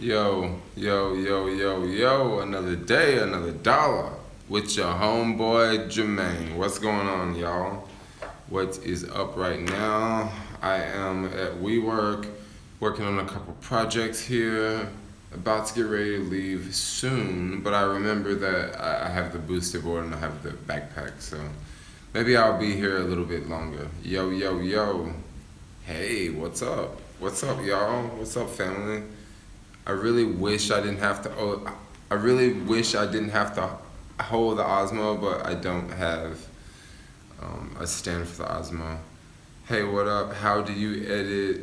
Yo, another day, another dollar with your homeboy Jermaine. What's going on, y'all? What is up right now? I am at WeWork working on a couple projects here. About to get ready to leave soon, but I remember that I have the booster board and I have the backpack, so maybe I'll be here a little bit longer. Yo. Hey, what's up? What's up, y'all? What's up, family? I really wish I didn't have to. I really wish I didn't have to hold the Osmo, but I don't have a stand for the Osmo. Hey, what up? How do you edit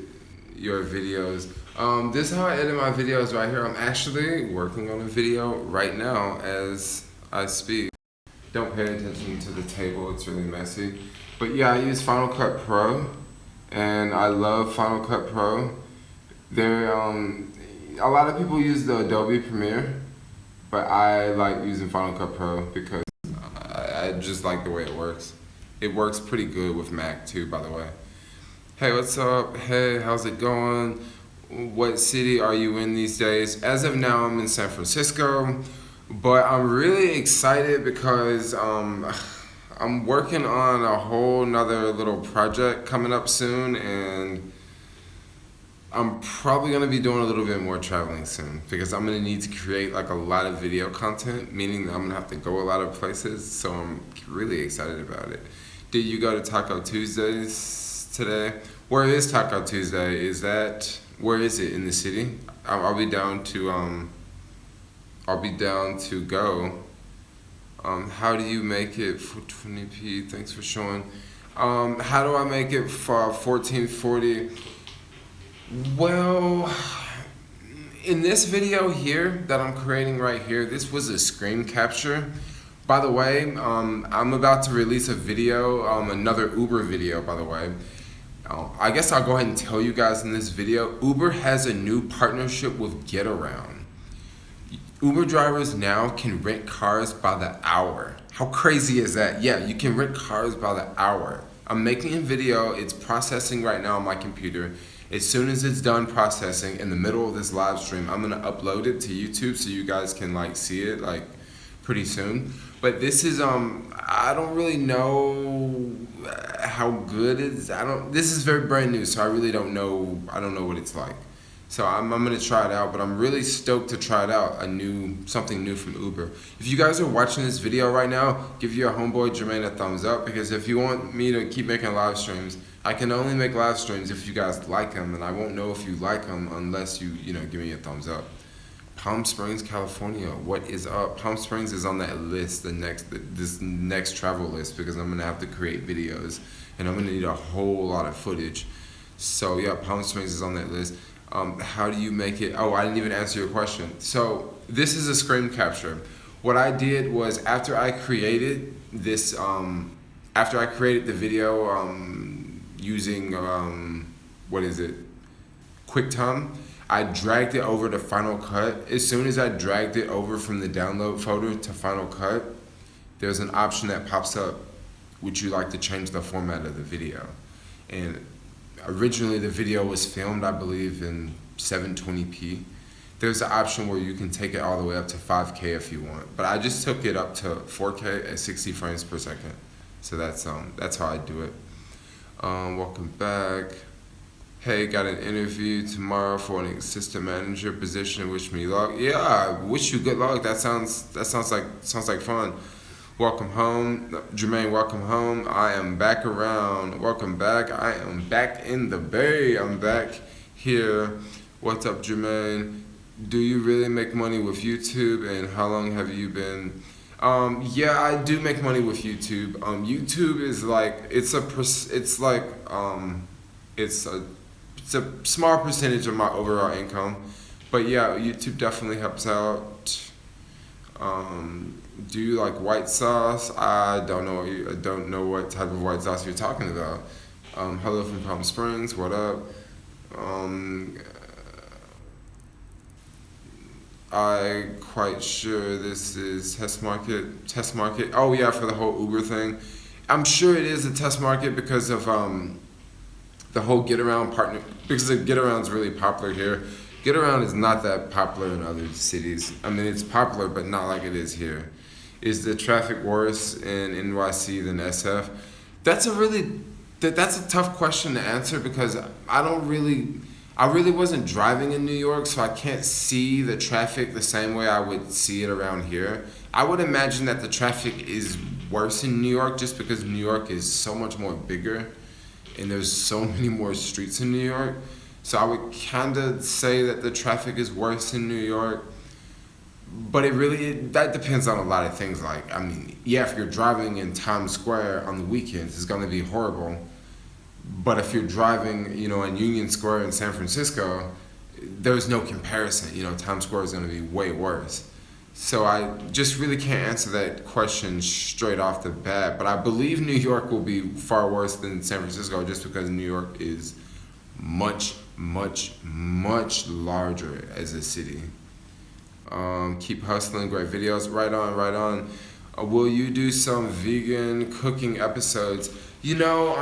your videos? This is how I edit my videos right here. I'm actually working on a video right now as I speak. Don't pay attention to the table; it's really messy. But yeah, I use Final Cut Pro, and I love Final Cut Pro. There, a lot of people use the Adobe Premiere, but I like using Final Cut Pro because I just like the way it works. It works pretty good with Mac too, by the way. Hey, what's up? Hey, how's it going? What city are you in these days? As of now, I'm in San Francisco, but I'm really excited because I'm working on a whole nother little project coming up soon, and I'm probably gonna be doing a little bit more traveling soon because I'm gonna need to create like a lot of video content, meaning that I'm gonna have to go a lot of places. So I'm really excited about it. Did you go to Taco Tuesdays today? Where is Taco Tuesday? Where is it in the city? I'll be down to go. How do you make it for 20p? Thanks for showing. How do I make it for 1440? Well, in this video here that I'm creating right here, this was a screen capture. By the way, I'm about to release a video, another Uber video, by the way. I guess I'll go ahead and tell you guys in this video, Uber has a new partnership with GetAround. Uber drivers now can rent cars by the hour. How crazy is that? Yeah, you can rent cars by the hour. I'm making a video, it's processing right now on my computer. As soon as it's done processing in the middle of this live stream, I'm gonna upload it to YouTube so you guys can like see it like pretty soon. But this is I don't really know how good it's this is very brand new, so I really don't know what it's like. So I'm gonna try it out, but I'm really stoked to try it out, something new from Uber. If you guys are watching this video right now, give your homeboy Jermaine a thumbs up, because if you want me to keep making live streams, I can only make live streams if you guys like them, and I won't know if you like them unless you give me a thumbs up. Palm Springs, California, what is up? Palm Springs is on that list, this next travel list, because I'm gonna have to create videos, and I'm gonna need a whole lot of footage. So yeah, Palm Springs is on that list. How do you make it? Oh, I didn't even answer your question. So this is a screen capture. What I did was after I created this, after I created the video using QuickTime, I dragged it over to Final Cut. As soon as I dragged it over from the download folder to Final Cut, there's an option that pops up, would you like to change the format of the video? And originally the video was filmed, I believe, in 720p. There's an option where you can take it all the way up to 5K if you want, but I just took it up to 4K at 60 frames per second. So that's how I do it. Welcome back. Hey, got an interview tomorrow for an assistant manager position. Wish me luck. Yeah, I wish you good luck. That sounds like fun. Welcome home, Jermaine. Welcome home. I am back around. Welcome back. I am back in the Bay. I'm back here. What's up, Jermaine? Do you really make money with YouTube, and how long have you been? Yeah, I do make money with YouTube. YouTube is like it's a small percentage of my overall income, but yeah, YouTube definitely helps out. Do you like white sauce? I don't know what type of white sauce you're talking about. Hello from Palm Springs. What up? I quite sure this is test market. Test market. Oh yeah, for the whole Uber thing. I'm sure it is a test market because of the whole GetAround partner. Because the GetAround's really popular here. Get around is not that popular in other cities. I mean, it's popular, but not like it is here. Is the traffic worse in NYC than SF? That's that's a tough question to answer because I really wasn't driving in New York, so I can't see the traffic the same way I would see it around here. I would imagine that the traffic is worse in New York just because New York is so much more bigger and there's so many more streets in New York. So I would kind of say that the traffic is worse in New York. But that depends on a lot of things. Like, I mean, yeah, if you're driving in Times Square on the weekends, it's going to be horrible. But if you're driving, you know, in Union Square in San Francisco, there's no comparison. You know, Times Square is going to be way worse. So I just really can't answer that question straight off the bat. But I believe New York will be far worse than San Francisco just because New York is much, much, much larger as a city. Keep hustling, great videos. Right on, right on. Will you do some vegan cooking episodes? You know,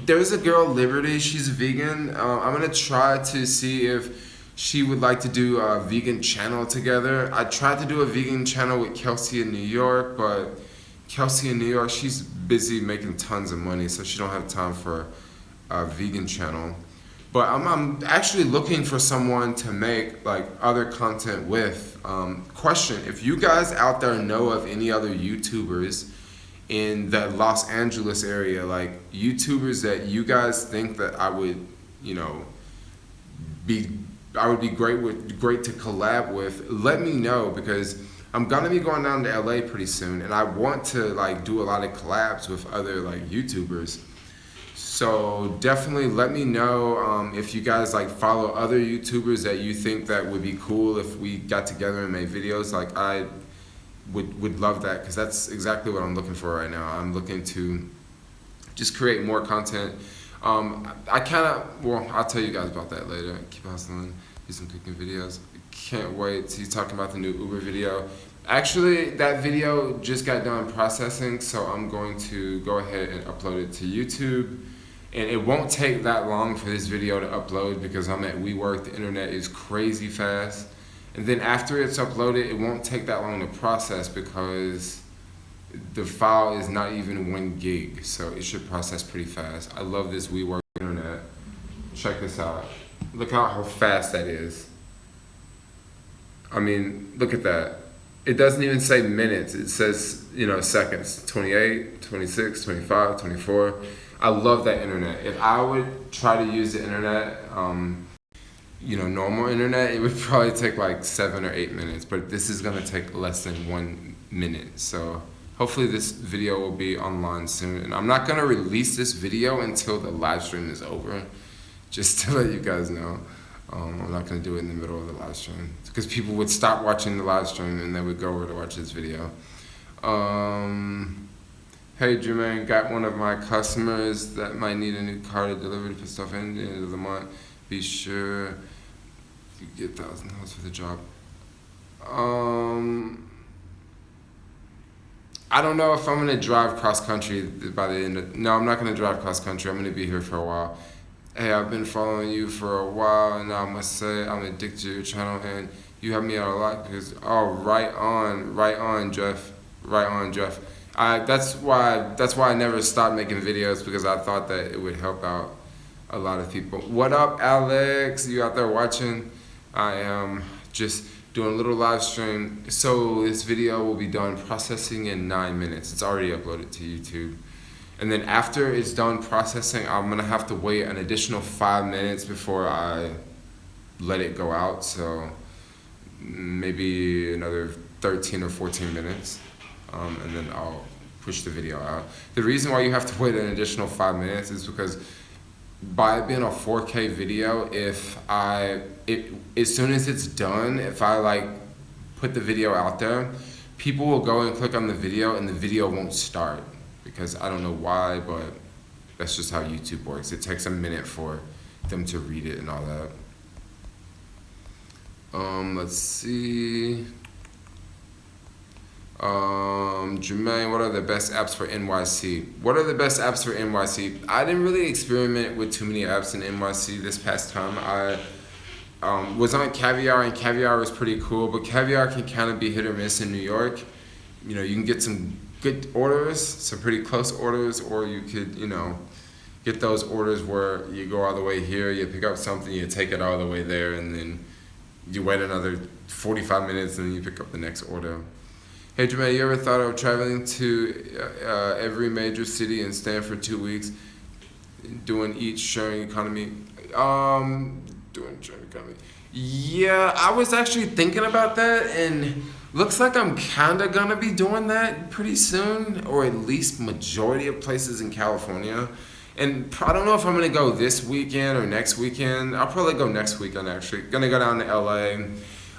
there's a girl, Liberty, she's vegan. I'm gonna try to see if she would like to do a vegan channel together. I tried to do a vegan channel with Kelsey in New York, but Kelsey in New York, she's busy making tons of money, so she don't have time for a vegan channel. But I'm actually looking for someone to make like other content with. Question, if you guys out there know of any other YouTubers in the Los Angeles area, like YouTubers that you guys think that I would, you know, I would be great to collab with, let me know because I'm gonna be going down to LA pretty soon and I want to like do a lot of collabs with other like YouTubers. So definitely let me know if you guys like follow other YouTubers that you think that would be cool if we got together and made videos. Like I would love that because that's exactly what I'm looking for right now. I'm looking to just create more content. I'll tell you guys about that later. Keep hustling, do some cooking videos. Can't wait to talk about the new Uber video. Actually, that video just got done processing, so I'm going to go ahead and upload it to YouTube. And it won't take that long for this video to upload because I'm at WeWork, the internet is crazy fast. And then after it's uploaded, it won't take that long to process because the file is not even 1 gig, so it should process pretty fast. I love this WeWork internet. Check this out. Look how fast that is. I mean, look at that. It doesn't even say minutes. It says, you know, seconds. 28, 26, 25, 24. I love that internet. If I would try to use the internet, you know, normal internet, it would probably take like 7 or 8 minutes, but this is gonna take less than 1 minute. So hopefully this video will be online soon. And I'm not gonna release this video until the live stream is over, just to let you guys know. I'm not gonna do it in the middle of the live stream because people would stop watching the live stream and they would go over to watch this video. Hey Jermaine, got one of my customers that might need a new car to deliver to put stuff in the end of the month. Be sure you get $1,000 for the job. I don't know if I'm gonna drive cross country by the end of, no, I'm not gonna drive cross country. I'm gonna be here for a while. Hey, I've been following you for a while and I must say I'm addicted to your channel and you help me out a lot because, oh, right on, Jeff. That's why I never stopped making videos because I thought that it would help out a lot of people. What up, Alex? You out there watching? I am just doing a little live stream. So this video will be done processing in 9 minutes. It's already uploaded to YouTube. And then after it's done processing, I'm gonna have to wait an additional 5 minutes before I let it go out. So maybe another 13 or 14 minutes. And then I'll push the video out. The reason why you have to wait an additional 5 minutes is because by it being a 4K video, as soon as it's done, if I like put the video out there, people will go and click on the video and the video won't start because I don't know why, but that's just how YouTube works. It takes a minute for them to read it and all that. Let's see. Jermaine, what are the best apps for NYC? What are the best apps for NYC? I didn't really experiment with too many apps in NYC this past time. Was on Caviar, and Caviar was pretty cool, but Caviar can kind of be hit or miss in New York. You can get some good orders, some pretty close orders, or you could, get those orders where you go all the way here, you pick up something, you take it all the way there, and then you wait another 45 minutes and then you pick up the next order. Hey Jermaine, you ever thought of traveling to every major city and staying for 2 weeks, doing each sharing economy? Doing sharing economy. Yeah, I was actually thinking about that, and looks like I'm kind of gonna be doing that pretty soon, or at least majority of places in California. And I don't know if I'm gonna go this weekend or next weekend. I'll probably go next weekend actually. Gonna go down to LA.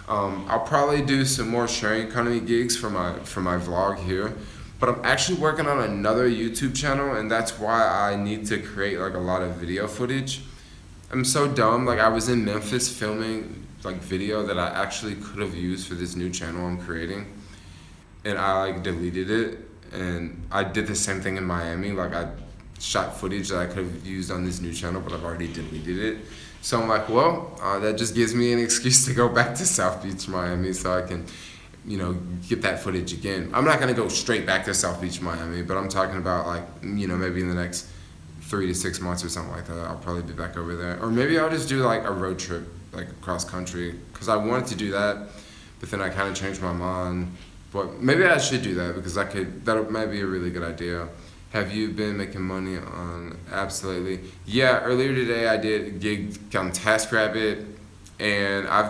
I'll probably do some more sharing economy gigs for my vlog here. But I'm actually working on another YouTube channel, and that's why I need to create like a lot of video footage. I'm so dumb. Like, I was in Memphis filming like video that I actually could have used for this new channel I'm creating, and I like deleted it. And I did the same thing in Miami. Like, I shot footage that I could have used on this new channel, but I've already deleted it. So I'm like, well, that just gives me an excuse to go back to South Beach, Miami, so I can, get that footage again. I'm not gonna go straight back to South Beach, Miami, but I'm talking about like, maybe in the next 3 to 6 months or something like that, I'll probably be back over there. Or maybe I'll just do like a road trip, like across country, because I wanted to do that, but then I kind of changed my mind. But maybe I should do that, because that might be a really good idea. Have you been making money on apps lately? Yeah, earlier today I did a gig on TaskRabbit, and I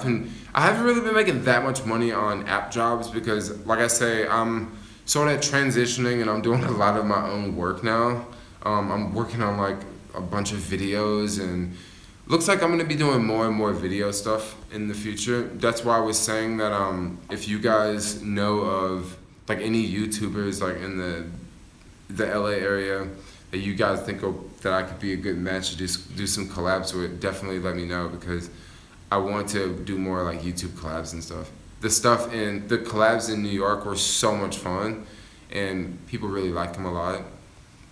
haven't really been making that much money on app jobs, because like I say, I'm sort of transitioning and I'm doing a lot of my own work now. I'm working on like a bunch of videos, and looks like I'm gonna be doing more and more video stuff in the future. That's why I was saying that if you guys know of like any YouTubers like in the LA area that you guys think that I could be a good match to do some collabs with, definitely let me know, because I want to do more like YouTube collabs and stuff. The collabs in New York were so much fun, and people really liked them a lot.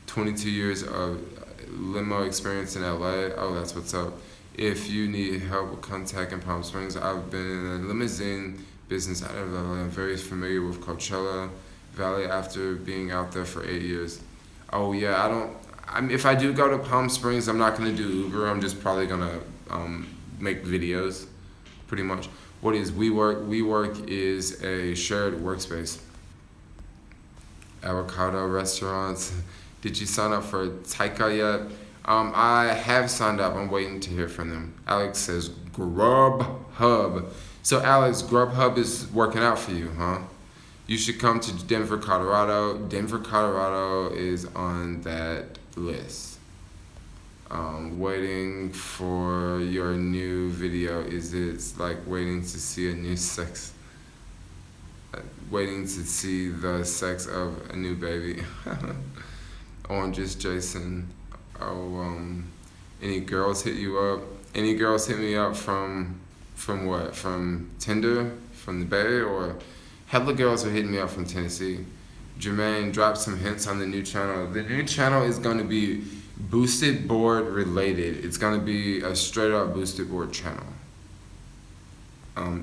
22 years of limo experience in LA. Oh, that's what's up. If you need help with contact in Palm Springs, I've been in a limousine business out of LA. I'm very familiar with Coachella Valley after being out there for 8 years. Oh yeah, if I do go to Palm Springs, I'm not gonna do Uber. I'm just probably gonna make videos, pretty much. What is WeWork? WeWork is a shared workspace. Avocado restaurants. Did you sign up for Taika yet? I have signed up. I'm waiting to hear from them. Alex says Grubhub. So Alex, Grubhub is working out for you, huh? You should come to Denver, Colorado. Denver, Colorado is on that list. Waiting for your new video. Is it like waiting to see a new sex? Waiting to see the sex of a new baby. Oranges Jason. Oh, any girls hit you up? Any girls hit me up from what? From Tinder? From the Bay? Or hella girls are hitting me up from Tennessee. Jermaine, drop some hints on the new channel. The new channel is going to be boosted board related. It's going to be a straight up boosted board channel.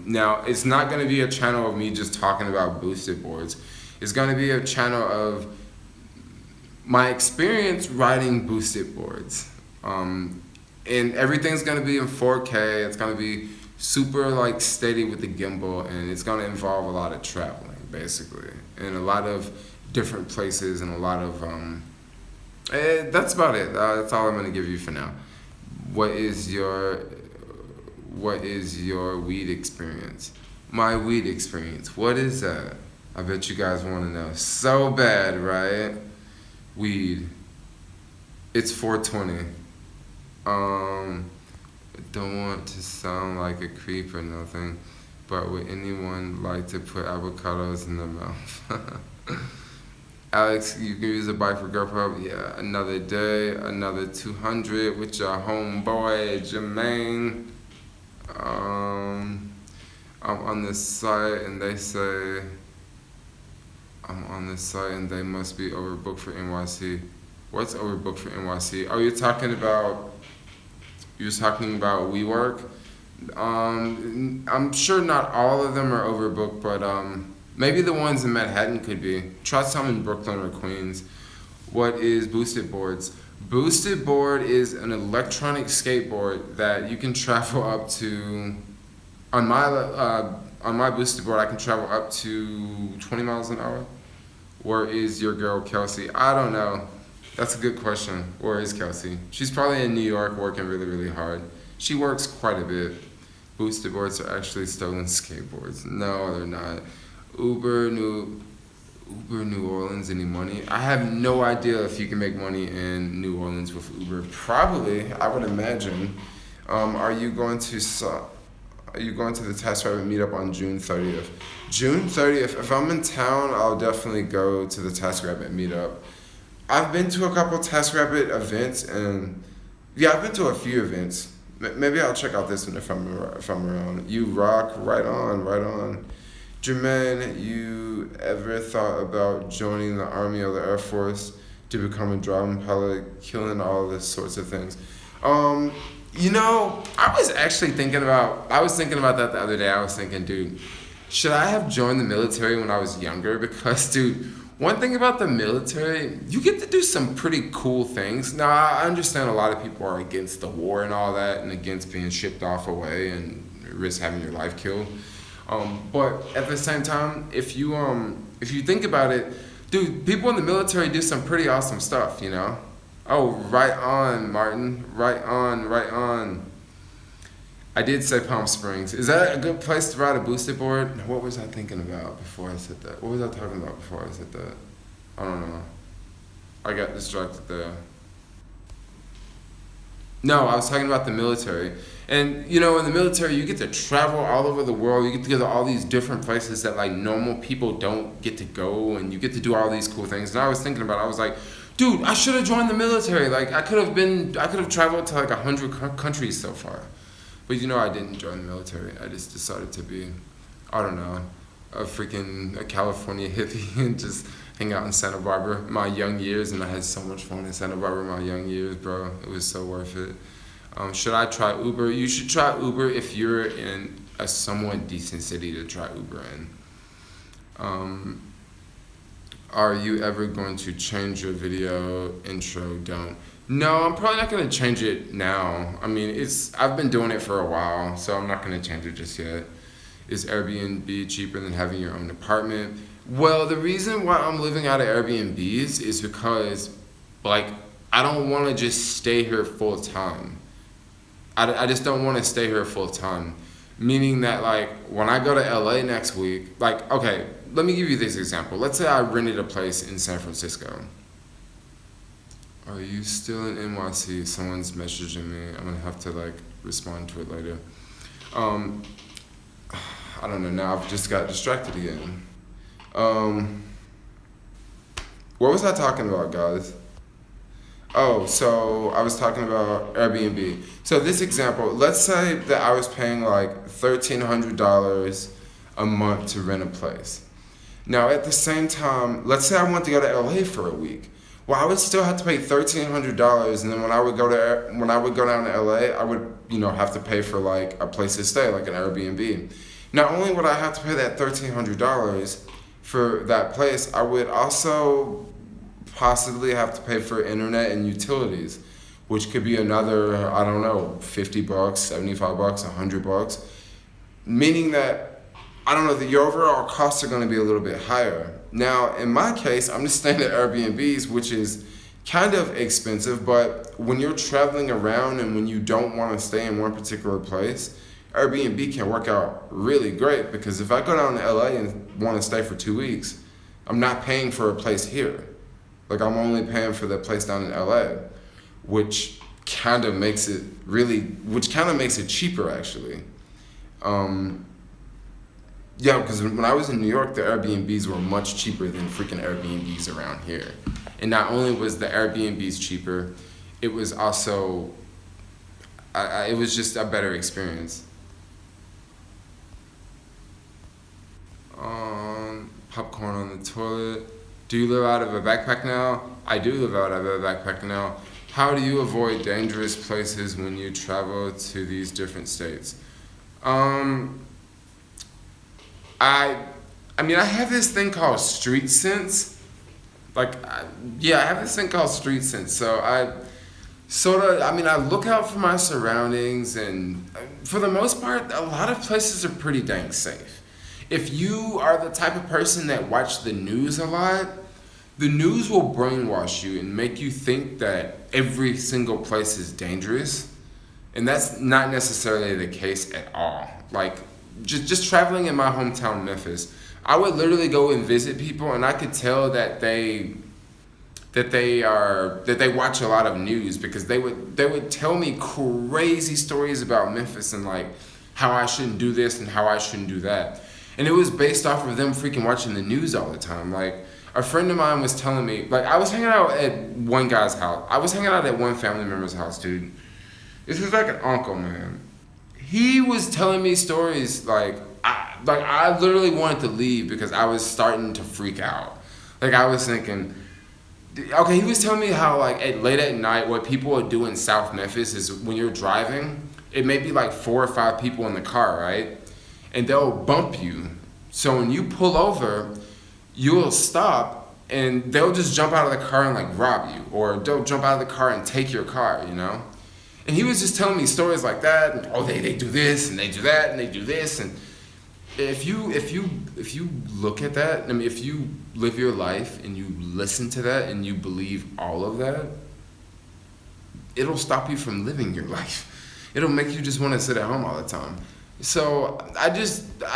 Now, it's not going to be a channel of me just talking about boosted boards. It's going to be a channel of my experience riding boosted boards. And everything's going to be in 4K. It's going to be super like steady with the gimbal, and it's going to involve a lot of traveling, basically, and a lot of different places, and a lot of that's about it. That's all I'm going to give you for now. What is your weed experience? My weed experience. What is that? I bet you guys want to know so bad, right? Weed. It's 420. Don't want to sound like a creep or nothing, but would anyone like to put avocados in their mouth? Alex, you can use a bike for Grubhub. Yeah, another day, another 200 with your homeboy Jermaine. I'm on this site and they say they must be overbooked for NYC. What's overbooked for NYC? Oh, you're talking about WeWork? I'm sure not all of them are overbooked, but maybe the ones in Manhattan could be. Try some in Brooklyn or Queens. What is Boosted Boards? Boosted Board is an electronic skateboard that you can travel up to. On my Boosted Board, I can travel up to 20 miles an hour. Where is your girl Kelsey? I don't know. That's a good question. Where is Kelsey? She's probably in New York working really, really hard. She works quite a bit. Boosted boards are actually stolen skateboards. No, they're not. Uber New Orleans, any money? I have no idea if you can make money in New Orleans with Uber. Probably, I would imagine. Are you going to the Task Rabbit meetup on June 30th? June 30th, if I'm in town, I'll definitely go to the Task Rabbit meetup. I've been to a couple Task Rabbit events, and yeah, I've been to a few events. Maybe I'll check out this one if I'm around. You rock, right on, right on. Jermaine, you ever thought about joining the Army or the Air Force to become a driving pilot, killing all this sorts of things? I was thinking about that the other day. I was thinking, dude, should I have joined the military when I was younger? Because, dude, one thing about the military, you get to do some pretty cool things. Now, I understand a lot of people are against the war and all that and against being shipped off away and risk having your life killed. But at the same time, if you think about it, dude, people in the military do some pretty awesome stuff, you know? Oh, right on, Martin. Right on, right on. I did say Palm Springs. Is that a good place to ride a boosted board? What was I thinking about before I said that? What was I talking about before I said that? I don't know. I got distracted there. No, I was talking about the military. And, in the military, you get to travel all over the world. You get to go to all these different places that, like, normal people don't get to go. And you get to do all these cool things. And I was thinking about it. I was like, dude, I should have joined the military. Like, I could have traveled to, like, 100 countries so far. But, I didn't join the military. I just decided to be, I don't know, a California hippie and just hang out in Santa Barbara my young years. And I had so much fun in Santa Barbara my young years, bro. It was so worth it. Should I try Uber? You should try Uber if you're in a somewhat decent city to try Uber in. Are you ever going to change your video intro? Don't. No, I'm probably not going to change it now. I mean, I've been doing it for a while, so I'm not going to change it just yet. Is Airbnb cheaper than having your own apartment? Well, the reason why I'm living out of Airbnbs is because, like, I don't want to just stay here full time. I just don't want to stay here full time. Meaning that, like, when I go to LA next week, like, okay, let me give you this example. Let's say I rented a place in San Francisco. Are you still in NYC? Someone's messaging me. I'm gonna have to, like, respond to it later. I don't know, now I've just got distracted again. What was I talking about, guys? Oh, so I was talking about Airbnb. So this example, let's say that I was paying like $1,300 a month to rent a place. Now at the same time, let's say I want to go to LA for a week. Well, I would still have to pay $1,300, and then when I would go down to LA, I would, have to pay for like a place to stay, like an Airbnb. Not only would I have to pay that $1,300 for that place, I would also possibly have to pay for internet and utilities, which could be another, I don't know, $50, $75, $100. Meaning that, I don't know, your overall costs are going to be a little bit higher. Now, in my case, I'm just staying at Airbnbs, which is kind of expensive, but when you're traveling around and when you don't want to stay in one particular place, Airbnb can work out really great, because if I go down to LA and want to stay for 2 weeks, I'm not paying for a place here. Like, I'm only paying for the place down in LA, which kind of makes it cheaper, actually. Yeah, because when I was in New York, the Airbnbs were much cheaper than freaking Airbnbs around here. And not only was the Airbnbs cheaper, it was also, it was just a better experience. Popcorn on the toilet. Do you live out of a backpack now? I do live out of a backpack now. How do you avoid dangerous places when you travel to these different states? Um, I, I mean, I have this thing called street sense. I have this thing called street sense. So I look out for my surroundings, and for the most part, a lot of places are pretty dang safe. If you are the type of person that watch the news a lot, the news will brainwash you and make you think that every single place is dangerous. And that's not necessarily the case at all. Like, just traveling in my hometown, Memphis, I would literally go and visit people, and I could tell that they watch a lot of news, because they would tell me crazy stories about Memphis, and like how I shouldn't do this and how I shouldn't do that. And it was based off of them freaking watching the news all the time. Like, a friend of mine was telling me, like, I was hanging out at one guy's house. I was hanging out at one family member's house, dude. This was like an uncle, man. He was telling me stories I literally wanted to leave because I was starting to freak out. Like, I was thinking, okay, he was telling me how, like, late at night, what people would do in South Memphis is when you're driving, it may be like 4 or 5 people in the car, right? And they'll bump you. So when you pull over, you'll stop, and they'll just jump out of the car and like rob you, or they'll jump out of the car and take your car, you know? And he was just telling me stories like that. And, oh, they do this and they do that and they do this. And if you look at that, I mean, if you live your life and you listen to that and you believe all of that, it'll stop you from living your life. It'll make you just want to sit at home all the time. So I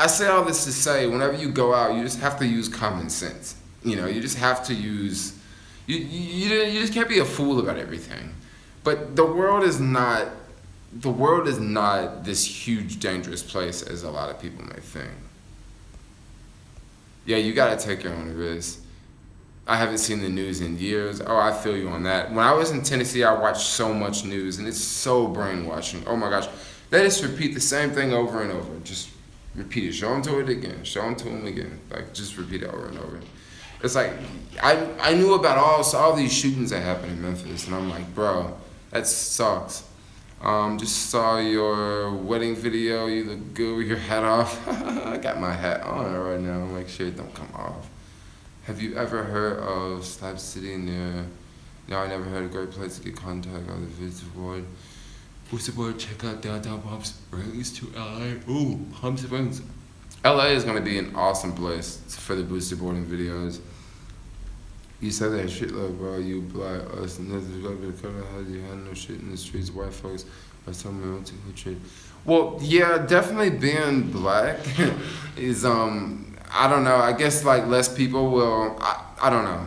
say all this to say, whenever you go out, you just have to use common sense. You know, you just have to use, you just can't be a fool about everything. But the world is not this huge, dangerous place as a lot of people may think. Yeah, you gotta take your own risks. I haven't seen the news in years. Oh, I feel you on that. When I was in Tennessee, I watched so much news, and it's so brainwashing. Oh my gosh. They just repeat the same thing over and over. Just repeat it. Show them to it again. Show them to them again. Like, just repeat it over and over. It's like, I knew about all these shootings that happened in Memphis, and I'm like, bro, that sucks. Just saw your wedding video. You look good with your hat off. I got my hat on right now. Make sure it don't come off. Have you ever heard of Slab City near? No, I never heard. A great place to get contact on the visit board. Booster board, check out downtown Palm Springs to LA. Ooh, Palm Springs. LA is gonna be an awesome place for the booster boarding videos. You said that shit, like, bro, you black, us, and nothing's gonna be covered. How you had no shit in the streets, white folks are telling me to trade. Well, yeah, definitely being black is, I don't know, I guess, like, less people will, I don't know,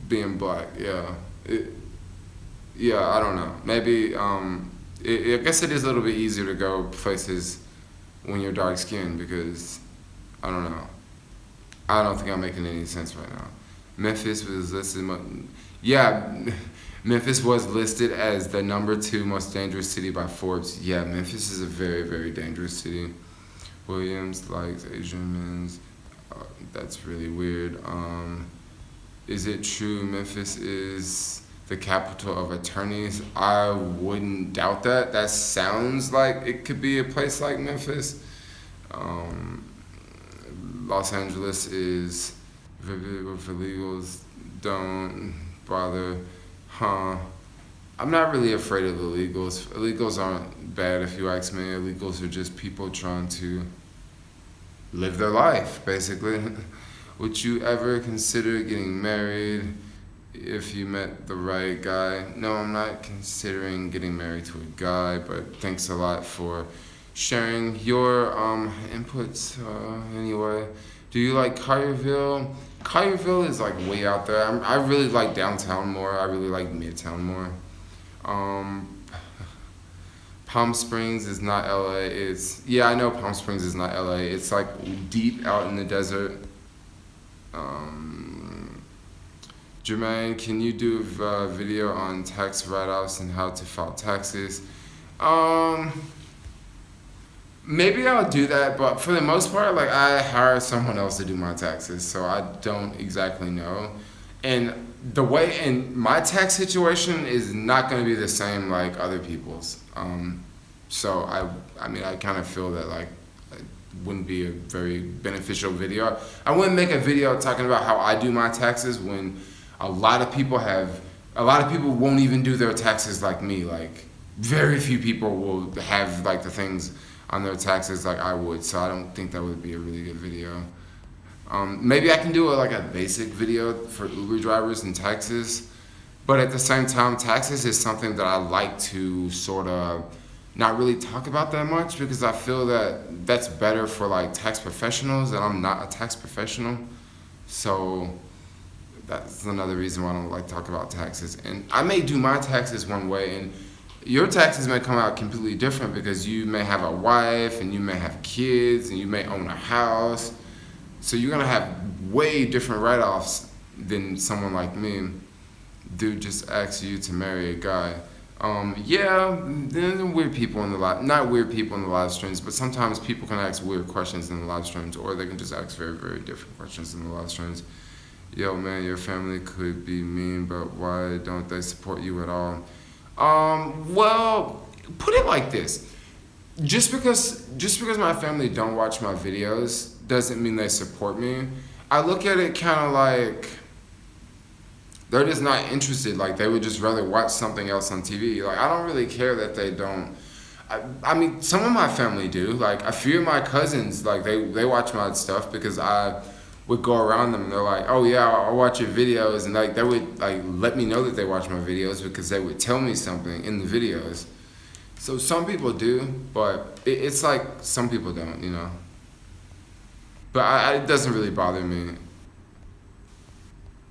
being black, yeah. I don't know. Maybe, I guess it is a little bit easier to go places when you're dark skinned, because I don't know. I don't think I'm making any sense right now. Memphis was listed. Memphis was listed as the #2 most dangerous city by Forbes. Yeah, Memphis is a very, very dangerous city. Williams likes Asian men's. That's really weird. Is it true Memphis is the capital of attorneys? I wouldn't doubt that. That sounds like it could be a place like Memphis. Los Angeles is vivid for illegals. Don't bother. I'm not really afraid of illegals. Illegals aren't bad if you ask me. Illegals are just people trying to live their life, basically. Would you ever consider getting married if you met the right guy? No, I'm not considering getting married to a guy, but thanks a lot for sharing your inputs anyway. Do you like Collierville? Collierville is like way out there. I really like downtown more. I really like Midtown more. Palm Springs is not LA. Yeah, I know Palm Springs is not LA. It's like deep out in the desert. Jermaine, can you do a video on tax write-offs and how to file taxes? Maybe I'll do that, but for the most part, like, I hire someone else to do my taxes, so I don't exactly know. And my tax situation is not going to be the same like other people's. So I mean, I kind of feel that like it wouldn't be a very beneficial video. I wouldn't make a video talking about how I do my taxes when a lot of people won't even do their taxes like me. Like very few people will have like the things on their taxes like I would. So I don't think that would be a really good video. Maybe I can do like a basic video for Uber drivers and taxes, but at the same time, taxes is something that I like to sort of not really talk about that much because I feel that that's better for like tax professionals, and I'm not a tax professional. So that's another reason why I don't like to talk about taxes. And I may do my taxes one way, and your taxes may come out completely different because you may have a wife, and you may have kids, and you may own a house. So you're gonna have way different write-offs than someone like me. Dude just asks you to marry a guy. Yeah, there's weird people in the not weird people in the live streams, but sometimes people can ask weird questions in the live streams, or they can just ask very, very different questions in the live streams. Yo, man, your family could be mean, but why don't they support you at all? Well, put it like this. Just because my family don't watch my videos doesn't mean they support me. I look at it kind of like they're just not interested. Like they would just rather watch something else on TV. Like I don't really care that they don't. I mean, some of my family do. Like a few of my cousins, like they watch my stuff because I would go around them and they're like, oh yeah, I'll watch your videos, and like they would like let me know that they watch my videos because they would tell me something in the videos. So some people do, but it's like some people don't, you know. But it doesn't really bother me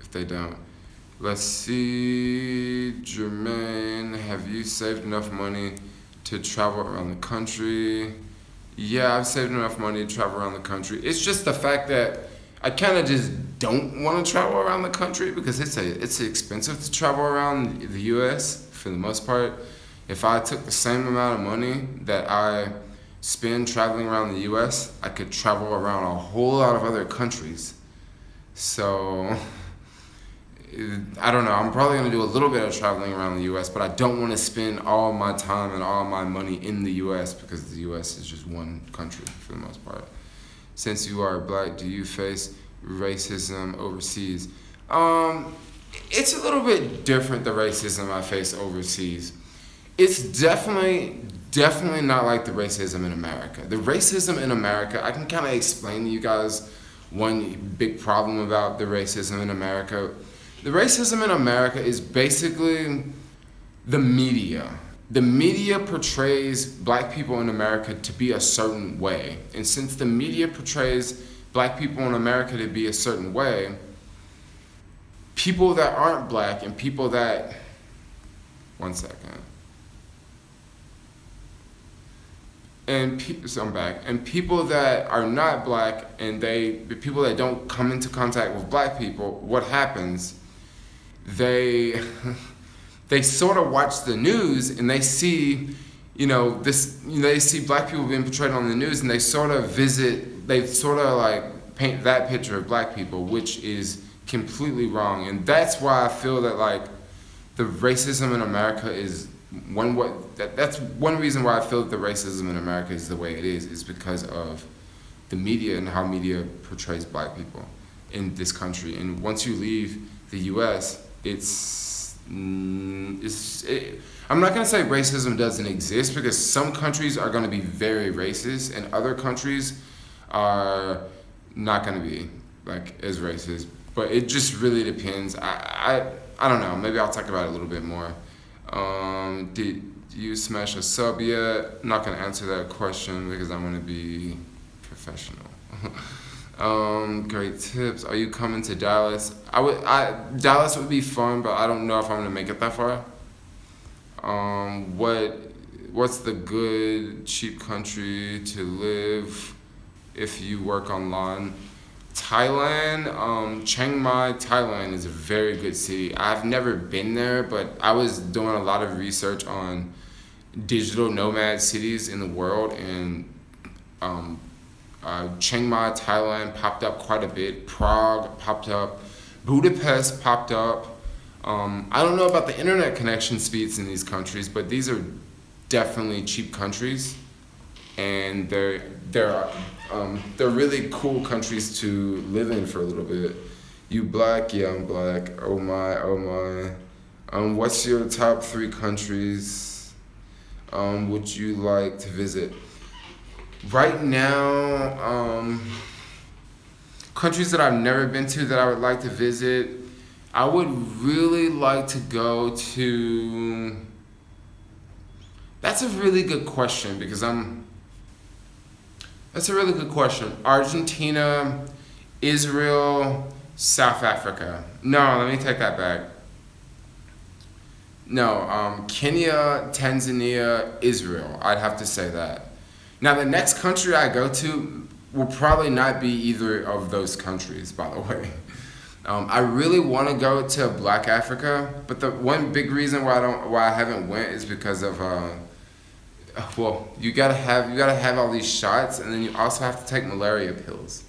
if they don't. Let's see, Jermaine, have you saved enough money to travel around the country? Yeah, I've saved enough money to travel around the country. It's just the fact that I kind of just don't want to travel around the country because it's expensive to travel around the U.S. for the most part. If I took the same amount of money that I spend traveling around the U.S., I could travel around a whole lot of other countries. So I don't know. I'm probably going to do a little bit of traveling around the U.S., but I don't want to spend all my time and all my money in the U.S. because the U.S. is just one country for the most part. Since you are black, do you face racism overseas? It's a little bit different, the racism I face overseas. It's definitely not like the racism in America. The racism in America, I can kind of explain to you guys one big problem about the racism in America. The racism in America is basically the media. The media portrays black people in America to be a certain way. And since the media portrays black people in America to be a certain way, people that aren't black and people that, one second. So I'm back. And people that are not black and the people that don't come into contact with black people, what happens? They sort of watch the news and they see, they see black people being portrayed on the news, and they sort of like paint that picture of black people, which is completely wrong. And that's why I feel that like the racism in America is that's one reason why I feel that the racism in America is the way it is because of the media and how media portrays black people in this country. And once you leave the U.S., I'm not going to say racism doesn't exist, because some countries are going to be very racist and other countries are not going to be like as racist. But it just really depends. I don't know. Maybe I'll talk about it a little bit more. Did you smash a sub yet? I'm not going to answer that question because I want to be professional. Great tips. Are you coming to Dallas? Dallas would be fun, but I don't know if I'm going to make it that far. What's the good cheap country to live if you work online? Thailand, Chiang Mai, Thailand is a very good city. I've never been there, but I was doing a lot of research on digital nomad cities in the world, and Chiang Mai, Thailand popped up quite a bit. Prague popped up. Budapest popped up. I don't know about the internet connection speeds in these countries, but these are definitely cheap countries, and they're really cool countries to live in for a little bit. You black? Yeah, I'm black. Oh my, oh my. What's your top 3 countries would you like to visit? Right now, countries that I've never been to that I would like to visit, I would really like to go to... That's a really good question because That's a really good question. Argentina, Israel, South Africa. No, let me take that back. No, Kenya, Tanzania, Israel. I'd have to say that. Now, the next country I go to will probably not be either of those countries, by the way. I really want to go to Black Africa, but the one big reason why I haven't went is because of well, you gotta have all these shots, and then you also have to take malaria pills.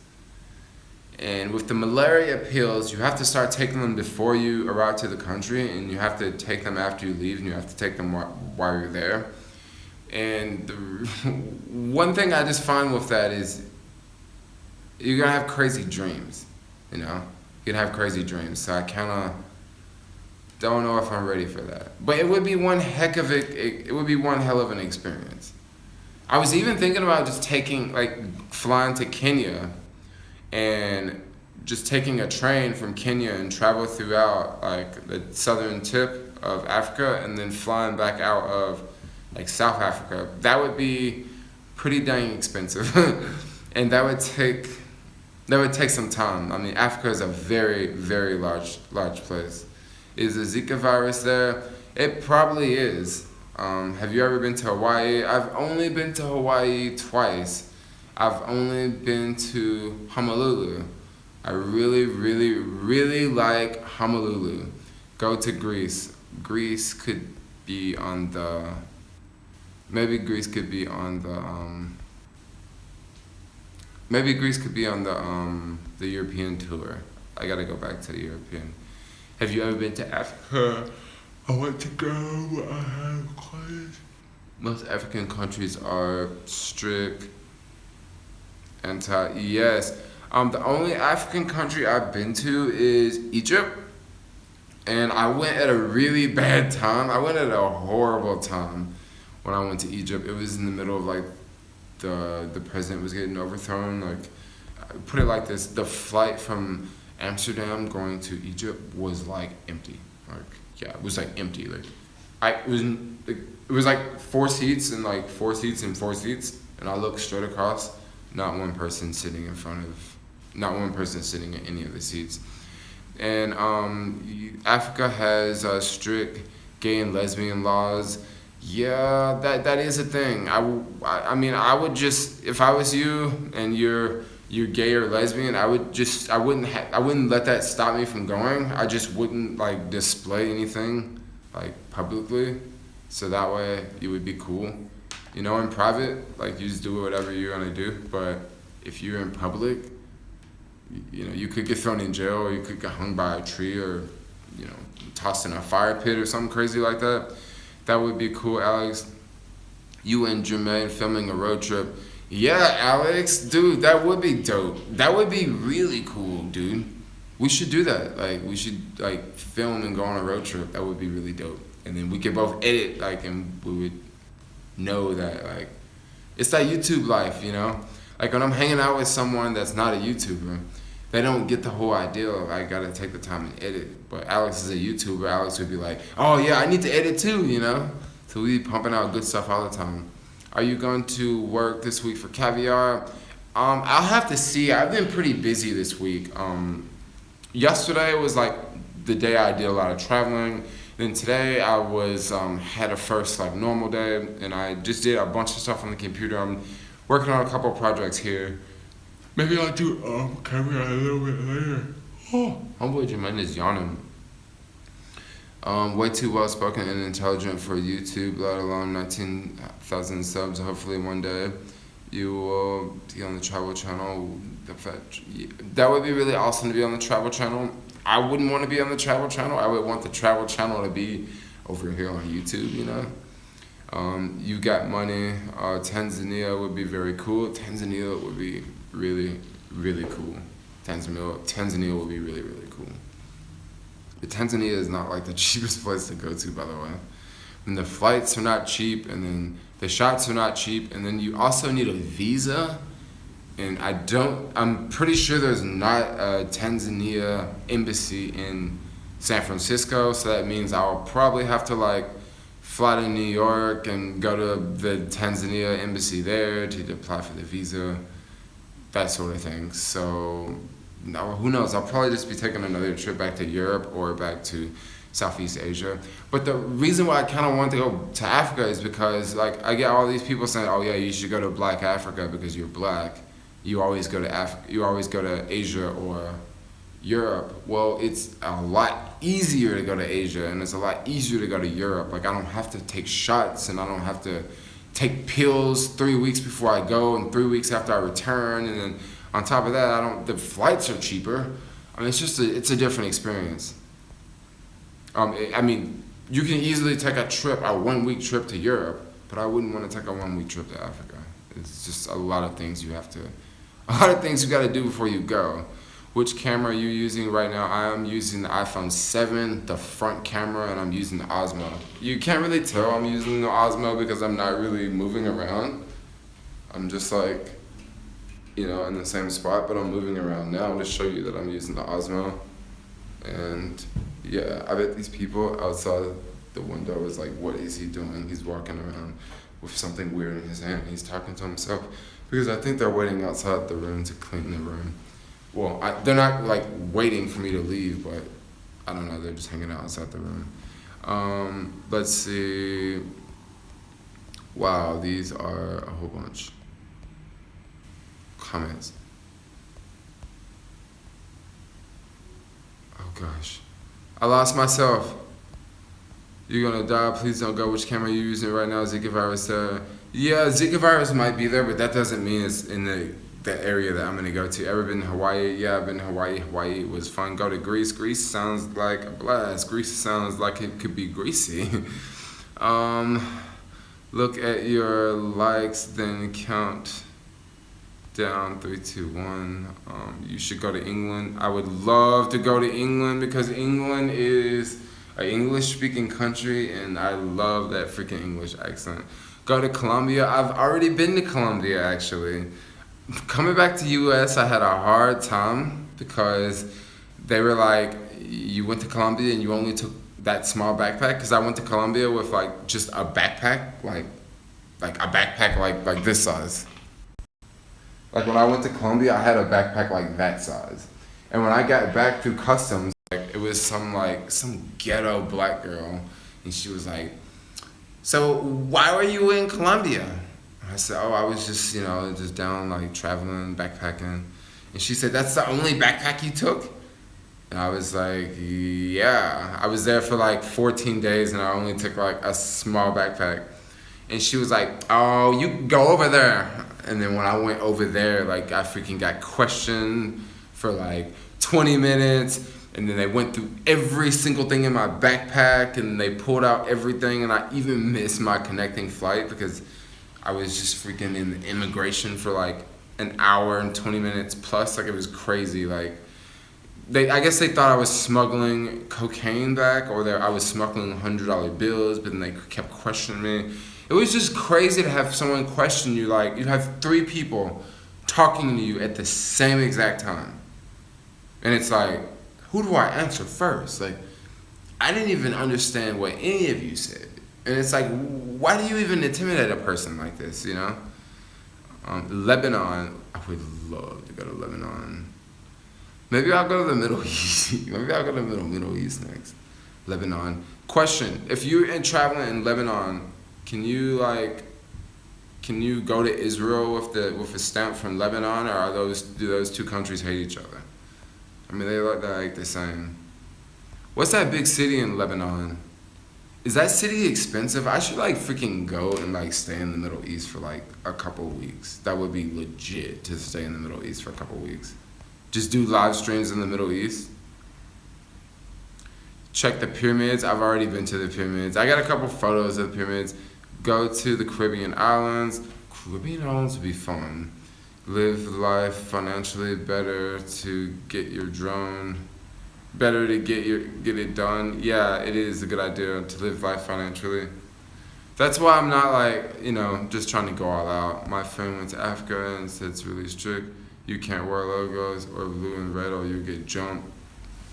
And with the malaria pills, you have to start taking them before you arrive to the country, and you have to take them after you leave, and you have to take them while you're there. And the one thing I just find with that is you're gonna have crazy dreams, you know? You're gonna have crazy dreams. So I kinda don't know if I'm ready for that. But it would be one heck of it would be one hell of an experience. I was even thinking about just flying to Kenya and just taking a train from Kenya and travel throughout the southern tip of Africa and then flying back out of South Africa. That would be pretty dang expensive. And that would take some time. I mean, Africa is a very, very large place. Is the Zika virus there? It probably is. Have you ever been to Hawaii? I've only been to Hawaii twice. I've only been to Honolulu. I really, really, really like Honolulu. Go to Greece. Greece could be on the... Maybe Greece could be on the European tour. I gotta go back to the European. Have you ever been to Africa? I want to go. I have college. Most African countries are strict Yes. The only African country I've been to is Egypt. And I went at a really bad time. I went at a horrible time when I went to Egypt. It was in the middle of the president was getting overthrown. Put it like this, the flight from Amsterdam going to Egypt was empty. It was empty. It was 4 seats and 4 seats and 4 seats, and I looked straight across, not one person sitting in any of the seats. And Africa has strict gay and lesbian laws. Yeah, that is a thing. I mean, I would just, if I was you and you're gay or lesbian, I wouldn't let that stop me from going. I just wouldn't display anything publicly, so that way it would be cool. You know, in private, you just do whatever you're gonna do. But if you're in public, you know, you could get thrown in jail, or you could get hung by a tree, or tossed in a fire pit or something crazy like that. That would be cool, Alex. You and Jermaine filming a road trip. Yeah, Alex, dude, that would be dope. That would be really cool, dude. We should do that. We should film and go on a road trip. That would be really dope. And then we could both edit, and we would know that, it's that YouTube life, you know? When I'm hanging out with someone that's not a YouTuber, they don't get the whole idea of I gotta take the time and edit. But Alex is a YouTuber. Alex would be like, oh yeah, I need to edit too, you know? So we be pumping out good stuff all the time. Are you going to work this week for Caviar? I'll have to see. I've been pretty busy this week. Yesterday was the day I did a lot of traveling. Then today I was had a first normal day, and I just did a bunch of stuff on the computer. I'm working on a couple of projects here. Maybe I'll do Caviar a little bit later. Oh, homeboy Jermaine is yawning. Way too well spoken and intelligent for YouTube, let alone 19,000 subs. Hopefully one day you will be on the travel channel. That would be really awesome to be on the travel channel. I wouldn't want to be on the travel channel. I would want the travel channel to be over here on YouTube, you know. You got money. Tanzania would be very cool. Tanzania would be really, really cool. Tanzania would be really, really cool. But Tanzania is not like the cheapest place to go to, by the way. And the flights are not cheap, and then the shots are not cheap, and then you also need a visa. And I'm pretty sure there's not a Tanzania embassy in San Francisco, so that means I'll probably have to like fly to New York and go to the Tanzania embassy there to apply for the visa, that sort of thing. So, no, who knows? I'll probably just be taking another trip back to Europe or back to Southeast Asia. But the reason why I kind of want to go to Africa is because like I get all these people saying, "Oh yeah, you should go to Black Africa because you're black. You always go to You always go to Asia or Europe." Well, it's a lot easier to go to Asia and it's a lot easier to go to Europe. Like I don't have to take shots and I don't have to take pills 3 weeks before I go and 3 weeks after I return, and then on top of that, the flights are cheaper. I mean, it's a different experience. I mean, you can easily take a 1 week trip to Europe, but I wouldn't want to take a 1 week trip to Africa. It's just a lot of things you got to do before you go. Which camera are you using right now? I am using the iPhone 7, the front camera, and I'm using the Osmo. You can't really tell I'm using the Osmo because I'm not really moving around. I'm just like, in the same spot, but I'm moving around now to show you that I'm using the Osmo. And yeah, I bet these people outside the window is like, what is he doing? He's walking around with something weird in his hand. He's talking to himself because I think they're waiting outside the room to clean the room. Well, they're not like waiting for me to leave, but I don't know, they're just hanging out outside the room. Let's see. Wow, these are a whole bunch. Comments. Oh gosh. I lost myself. You're gonna die, please don't go. Which camera are you using right now? Zika virus. Yeah, Zika virus might be there, but that doesn't mean it's in the area that I'm gonna go to. Ever been to Hawaii? Yeah, I've been to Hawaii. Hawaii was fun. Go to Greece. Greece sounds like a blast. Greece sounds like it could be greasy. Look at your likes, then count down 3, 2, 1. You should go to England. I would love to go to England because England is an English-speaking country, and I love that freaking English accent. Go to Colombia. I've already been to Colombia, actually. Coming back to U.S., I had a hard time because they were like, you went to Colombia and you only took that small backpack. Because I went to Colombia with like just a backpack, like a backpack like this size. Like when I went to Colombia, I had a backpack like that size. And when I got back through customs, like it was some ghetto black girl, and she was like, "So why were you in Colombia?" I said, "Oh, I was just, just down like traveling, backpacking." And she said, "That's the only backpack you took?" And I was like, "Yeah, I was there for like 14 days and I only took like a small backpack." And she was like, "Oh, you go over there." And then when I went over there, like I freaking got questioned for like 20 minutes. And then they went through every single thing in my backpack and they pulled out everything. And I even missed my connecting flight because I was just freaking in immigration for like an hour and 20 minutes plus. Like it was crazy. Like I guess they thought I was smuggling cocaine back, or I was smuggling $100 bills, but then they kept questioning me. It was just crazy to have someone question you. Like you have 3 people talking to you at the same exact time. And it's like, who do I answer first? Like, I didn't even understand what any of you said. And it's like, why do you even intimidate a person like this, Lebanon, I would love to go to Lebanon. Maybe I'll go to the Middle East. Maybe I'll go to the Middle East next. Lebanon. Question, if you're traveling in Lebanon, can you go to Israel with a stamp from Lebanon, or do those two countries hate each other? I mean, they look like the same. What's that big city in Lebanon? Is that city expensive? I should freaking go and stay in the Middle East for a couple weeks. That would be legit to stay in the Middle East for a couple weeks. Just do live streams in the Middle East. Check the pyramids. I've already been to the pyramids. I got a couple photos of the pyramids. Go to the Caribbean islands. Caribbean islands would be fun. Live life financially better to get your drone. Better to get it done. Yeah, it is a good idea to live life financially. That's why I'm not like, just trying to go all out. My friend went to Africa and said it's really strict. You can't wear logos or blue and red or you'll get jumped.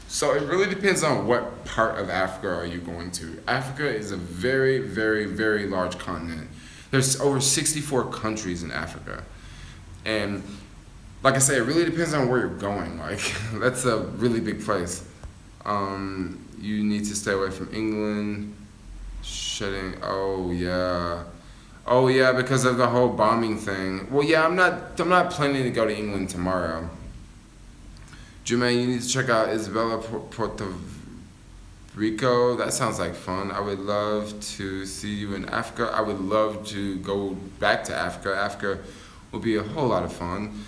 So it really depends on what part of Africa are you going to. Africa is a very, very, very large continent. There's over 64 countries in Africa. And like I say, it really depends on where you're going. Like, that's a really big place. You need to stay away from England. Oh yeah, because of the whole bombing thing. Well, yeah, I'm not planning to go to England tomorrow. Jermaine, you need to check out Isabella, Puerto Rico. That sounds like fun. I would love to see you in Africa. I would love to go back to Africa. Africa would be a whole lot of fun.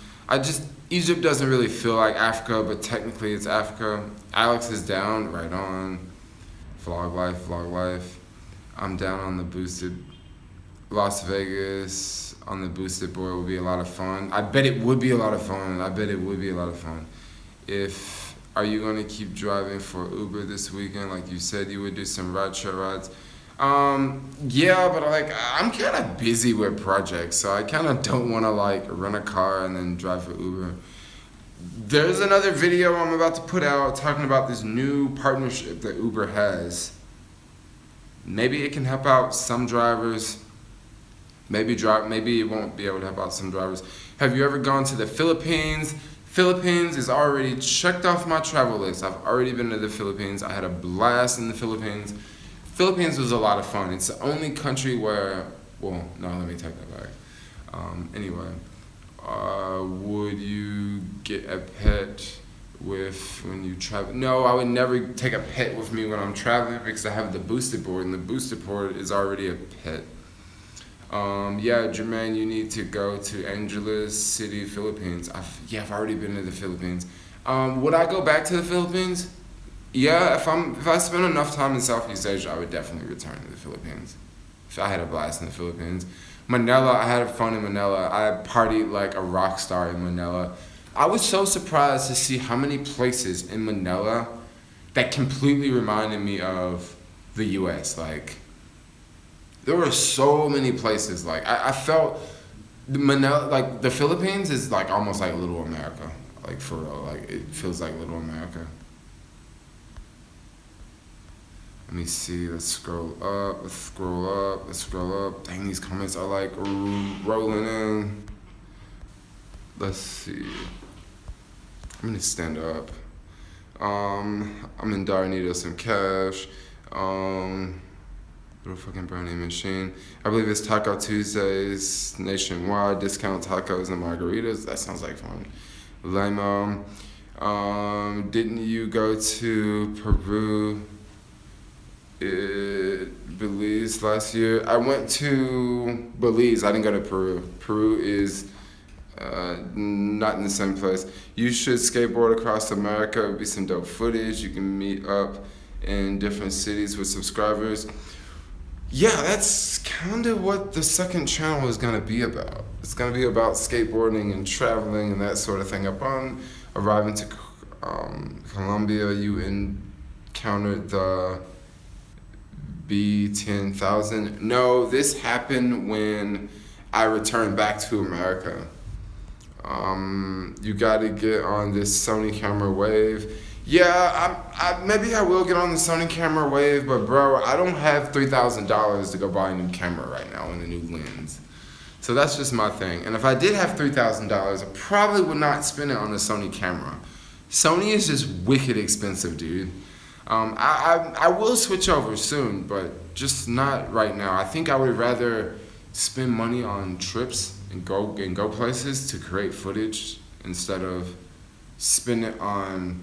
Egypt doesn't really feel like Africa, but technically it's Africa. Alex is down, right on. Vlog life. I'm down on the boosted. Las Vegas on the boosted board would be a lot of fun. I bet it would be a lot of fun. Are you going to keep driving for Uber this weekend like you said you would do some rideshare rides? Yeah, but I'm kind of busy with projects, so I kind of don't want to rent a car and then drive for Uber. There's another video I'm about to put out talking about this new partnership that Uber has. Maybe it can help out some drivers. Maybe it won't be able to help out some drivers. Have you ever gone to the Philippines? Philippines is already checked off my travel list. I've already been to the Philippines. I had a blast in the Philippines. Philippines was a lot of fun. It's the only country where, let me take that back. Anyway, would you get a pet when you travel? No, I would never take a pet with me when I'm traveling because I have the boosted board, and the boosted board is already a pet. Yeah, Jermaine, you need to go to Angeles City, Philippines. I've already been to the Philippines. Would I go back to the Philippines? Yeah, if I spend enough time in Southeast Asia, I would definitely return to the Philippines. If I had a blast in the Philippines. Manila, I had fun in Manila. I partied like a rock star in Manila. I was so surprised to see how many places in Manila that completely reminded me of the U.S. There were so many places. I felt Manila, the Philippines is almost like Little America. For real. It feels like Little America. Let me see. Let's scroll up. Dang, these comments are rolling in. Let's see. I'm gonna stand up. I'm in dire need of some cash. Little fucking brownie machine. I believe it's Taco Tuesdays nationwide. Discount tacos and margaritas. That sounds like fun. Limo. Didn't you go to Peru, Belize last year? I went to Belize. I didn't go to Peru. Peru is not in the same place. You should skateboard across America. It would be some dope footage. You can meet up in different cities with subscribers. Yeah, that's kind of what the second channel is going to be about. It's going to be about skateboarding and traveling and that sort of thing. Upon arriving to Colombia, you encountered the B10,000. No, this happened when I returned back to America. You got to get on this Sony camera wave. Yeah, maybe I will get on the Sony camera wave, but bro, I don't have $3,000 to go buy a new camera right now and a new lens. So that's just my thing. And if I did have $3,000, I probably would not spend it on a Sony camera. Sony is just wicked expensive, dude. I will switch over soon, but just not right now. I think I would rather spend money on trips and go places to create footage instead of spend it on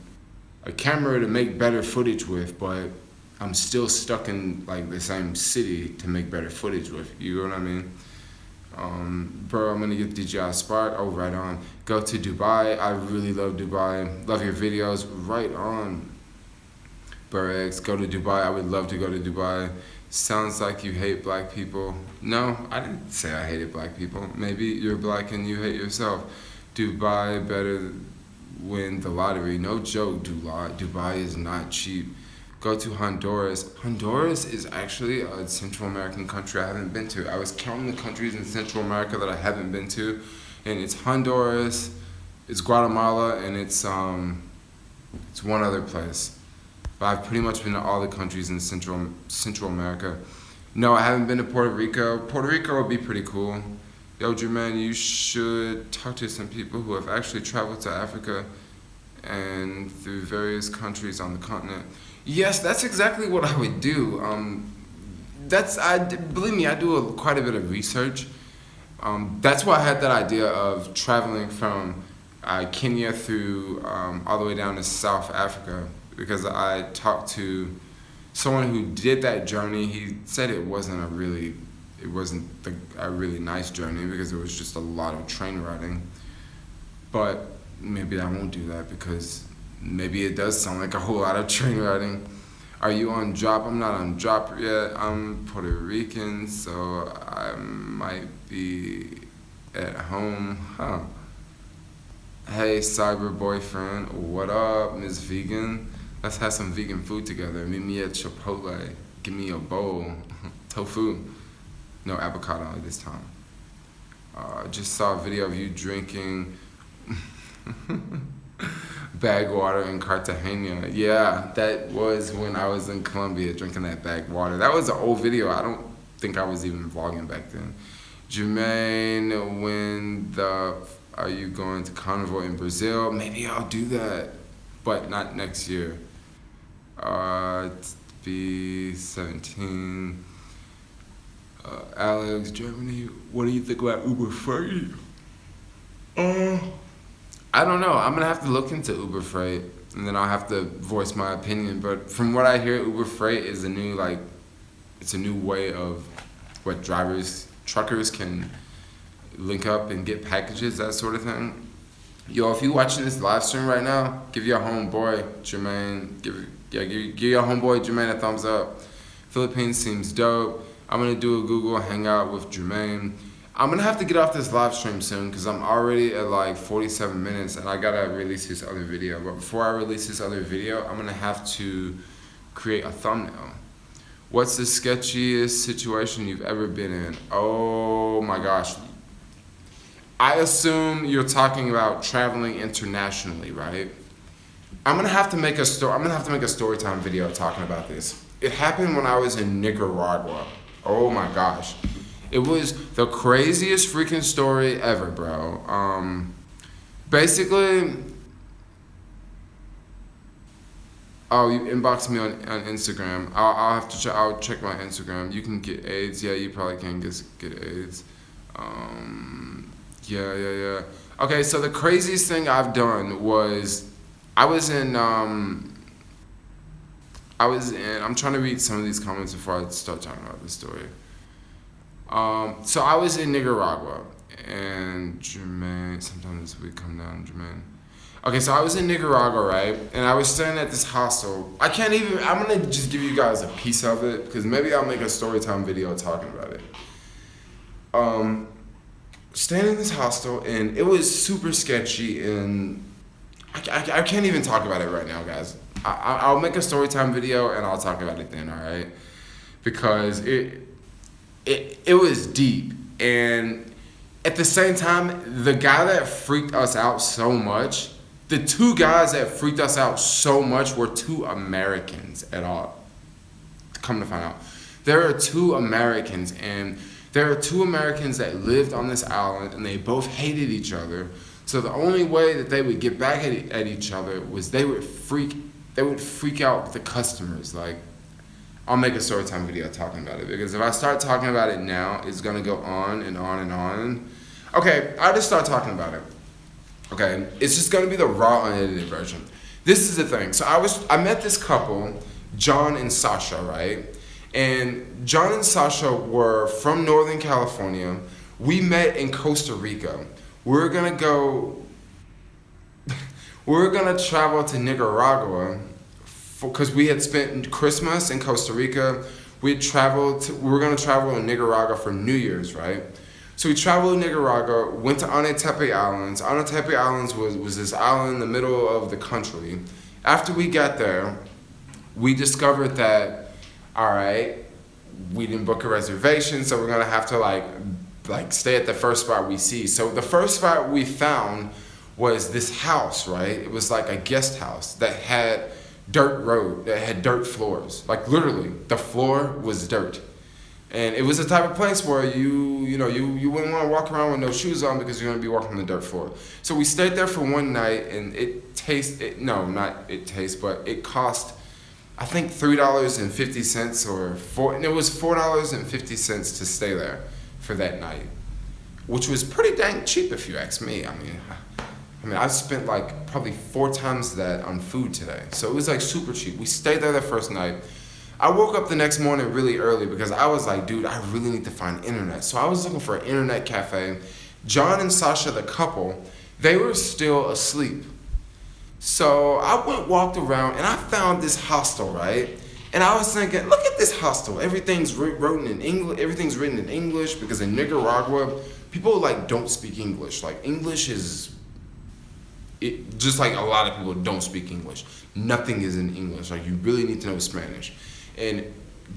a camera to make better footage with, but I'm still stuck in the same city to make better footage with. You know what I mean? Bro, I'm gonna get DJI Spark. Oh, right on. Go to Dubai. I really love Dubai. Love your videos. Right on. Burrex, go to Dubai. I would love to go to Dubai. Sounds like you hate black people. No, I didn't say I hated black people. Maybe you're black and you hate yourself. Dubai better win the lottery. No joke, Dubai is not cheap. Go to Honduras. Honduras is actually a Central American country I haven't been to. I was counting the countries in Central America that I haven't been to, and it's Honduras, it's Guatemala, and it's one other place. But I've pretty much been to all the countries in Central America. No, I haven't been to Puerto Rico. Puerto Rico would be pretty cool. Yo, Jermaine, you should talk to some people who have actually traveled to Africa and through various countries on the continent. Yes, that's exactly what I would do. Believe me, I do quite a bit of research. That's why I had that idea of traveling from Kenya through all the way down to South Africa, because I talked to someone who did that journey. He said it wasn't a really nice journey because it was just a lot of train riding. But maybe I won't do that because maybe it does sound like a whole lot of train riding. Are you on drop? I'm not on drop yet. I'm Puerto Rican, so I might be at home. Huh. Hey, cyber boyfriend. What up, Miss Vegan? Let's have some vegan food together. Meet me at Chipotle. Give me a bowl. Tofu. No avocado this time. Just saw a video of you drinking bag water in Cartagena. Yeah, that was when I was in Colombia drinking that bag water. That was an old video. I don't think I was even vlogging back then. Jermaine, are you going to Carnival in Brazil? Maybe I'll do that, but not next year. Be 17. Alex, Germany, what do you think about Uber Freight? I don't know. I'm gonna have to look into Uber Freight, and then I'll have to voice my opinion. But from what I hear, Uber Freight is it's a new way of what truckers can link up and get packages, that sort of thing. Yo, if you watching this live stream right now, give your homeboy Jermaine, give your homeboy Jermaine a thumbs up. Philippines seems dope. I'm gonna do a Google Hangout with Jermaine. I'm gonna have to get off this live stream soon because I'm already at like 47 minutes and I gotta release this other video. But before I release this other video, I'm gonna have to create a thumbnail. What's the sketchiest situation you've ever been in? Oh my gosh. I assume you're talking about traveling internationally, right? I'm gonna have to make a story time video talking about this. It happened when I was in Nicaragua. Oh my gosh. It was the craziest freaking story ever, bro. Basically, you inbox me on Instagram. I'll check my Instagram. You can get AIDS. Yeah, you probably can get AIDS. Yeah. Okay, so the craziest thing I've done was I'm trying to read some of these comments before I start talking about this story. So I was in Nicaragua, and Jermaine, sometime this week, come down, Jermaine. Okay, so I was in Nicaragua, right? And I was staying at this hostel. I'm gonna just give you guys a piece of it, because maybe I'll make a story time video talking about it. Staying in this hostel, and it was super sketchy, and I can't even talk about it right now, guys. I'll make a story time video, and I'll talk about it then, all right? Because it was deep, and at the same time, the guy that freaked us out so much, the two guys that freaked us out so much were two Americans at all. Come to find out, there are two Americans, and there are two Americans that lived on this island, and they both hated each other. So the only way that they would get back at each other was they would freak out the customers. Like, I'll make a story time video talking about it, because if I start talking about it now, it's gonna go on and on and on. Okay, I'll just start talking about it. Okay, it's just gonna be the raw, unedited version. This is the thing. So I met this couple, John and Sasha, right? And John and Sasha were from Northern California. We met in Costa Rica. We're gonna travel to Nicaragua because we had spent Christmas in Costa Rica. We were gonna travel to Nicaragua for New Year's, right? So we traveled to Nicaragua, went to Anatepe Islands. Anatepe Islands was this island in the middle of the country. After we got there, we discovered that, all right, we didn't book a reservation, so we're gonna have to like stay at the first spot we see. So the first spot we found was this house, right? It was like a guest house that had dirt floors. Like literally, the floor was dirt. And it was the type of place where you wouldn't want to walk around with no shoes on because you're going to be walking on the dirt floor. So we stayed there for one night, and it cost, I think, $3.50 it was $4.50 to stay there for that night, which was pretty dang cheap if you ask me. I mean, I've spent like probably 4 times that on food today. So it was like super cheap. We stayed there the first night. I woke up the next morning really early because I was like, dude, I really need to find internet. So I was looking for an internet cafe. John and Sasha, the couple, they were still asleep. So I walked around and I found this hostel, right? And I was thinking, look at this hostel. Everything's written in English. Everything's written in English because in Nicaragua, people like don't speak English. Like English is, just like a lot of people don't speak English. Nothing is in English. Like you really need to know Spanish. And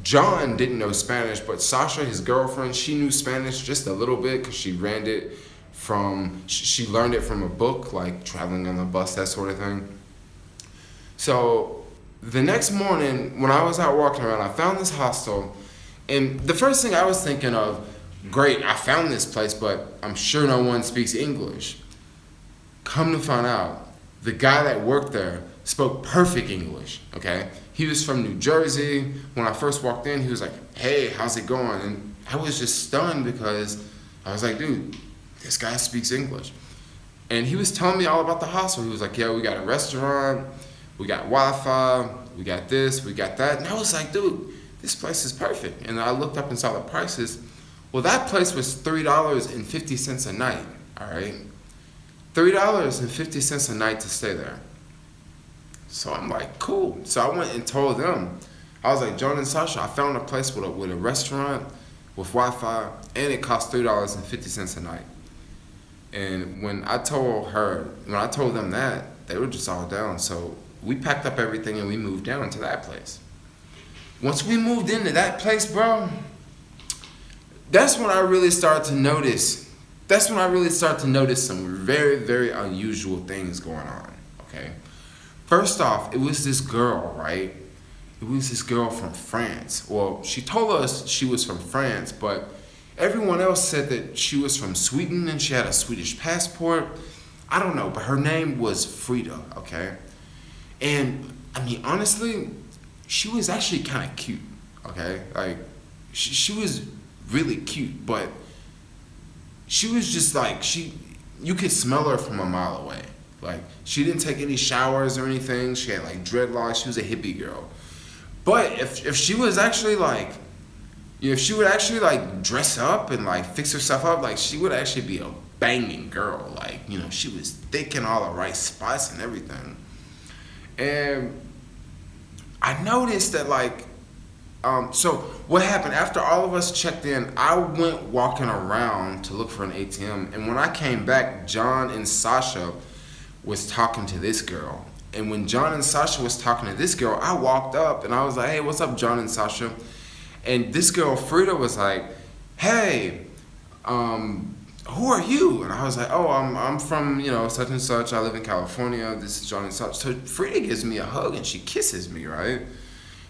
John didn't know Spanish, but Sasha, his girlfriend, she knew Spanish just a little bit because she learned it from a book, like traveling on the bus, that sort of thing. So the next morning, when I was out walking around, I found this hostel, and the first thing I was thinking of, great, I found this place, but I'm sure no one speaks English. Come to find out, the guy that worked there spoke perfect English, okay? He was from New Jersey. When I first walked in, he was like, hey, how's it going? And I was just stunned because I was like, dude, this guy speaks English. And he was telling me all about the hostel. He was like, yeah, we got a restaurant, we got Wi-Fi, we got this, we got that. And I was like, dude, this place is perfect. And I looked up and saw the prices. Well, that place was $3.50 a night, all right? $3.50 a night to stay there. So I'm like, cool. So I went and told them. I was like, John and Sasha, I found a place with a restaurant, with Wi-Fi, and it cost $3.50 a night. And when I told them that, they were just all down. So we packed up everything and we moved down to that place. Once we moved into that place, bro, that's when I really started to notice some very, very unusual things going on, okay? First off, it was this girl, right? It was this girl from France. Well, she told us she was from France, but everyone else said that she was from Sweden and she had a Swedish passport. I don't know, but her name was Frida, okay? And, I mean, honestly, she was actually kind of cute, okay? Like, she was really cute, but she was just like, you could smell her from a mile away. Like, she didn't take any showers or anything. She had like dreadlocks. She was a hippie girl. But if she was actually like, if she would actually like dress up and like fix herself up, like she would actually be a banging girl. Like, she was thick in all the right spots and everything. And I noticed that like, so what happened after all of us checked in, I went walking around to look for an ATM. And when I came back, John and Sasha was talking to this girl. And when John and Sasha was talking to this girl, I walked up and I was like, hey, what's up, John and Sasha? And this girl, Frida, was like, hey, who are you? And I was like, oh, I'm from, such and such. I live in California. This is John and Sasha. So Frida gives me a hug and she kisses me, right?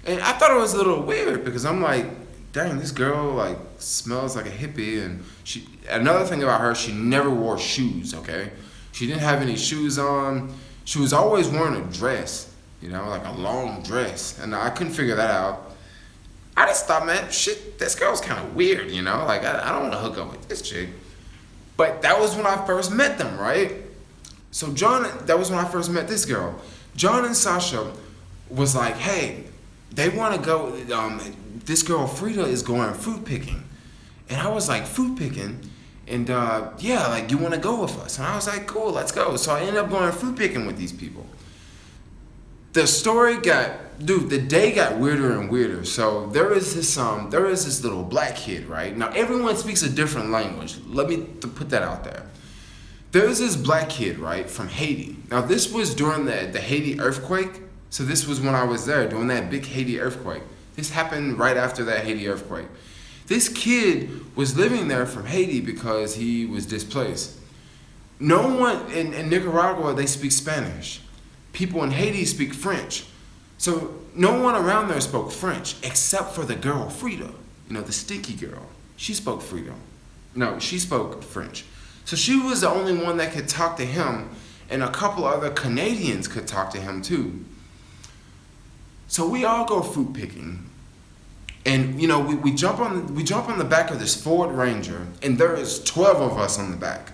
And I thought it was a little weird because I'm like, dang, this girl like smells like a hippie. And another thing about her, she never wore shoes, okay? She didn't have any shoes on. She was always wearing a dress, like a long dress. And I couldn't figure that out. I just thought, man, shit, this girl's kind of weird, like I don't want to hook up with this chick. But that was when I first met them, right? So that was when I first met this girl. John and Sasha was like, hey, they want to go, this girl Frida is going fruit picking. And I was like, fruit picking? And yeah, like, you want to go with us? And I was like, cool, let's go. So I ended up going fruit picking with these people. the story the day got weirder and weirder. So there is this little black kid, right? Now everyone speaks a different language. Let me put that out there. There is this black kid, right, from Haiti. Now this was during the Haiti earthquake. So this was when I was there during that big Haiti earthquake. This happened right after that Haiti earthquake. This kid was living there from Haiti because he was displaced. No one in Nicaragua, they speak Spanish. People in Haiti speak French. So no one around there spoke French except for the girl, Frida. You know, the stinky girl. She spoke she spoke French. So she was the only one that could talk to him, and a couple other Canadians could talk to him too. So we all go fruit picking. And you know, we jump on the back of this Ford Ranger, and there is 12 of us on the back.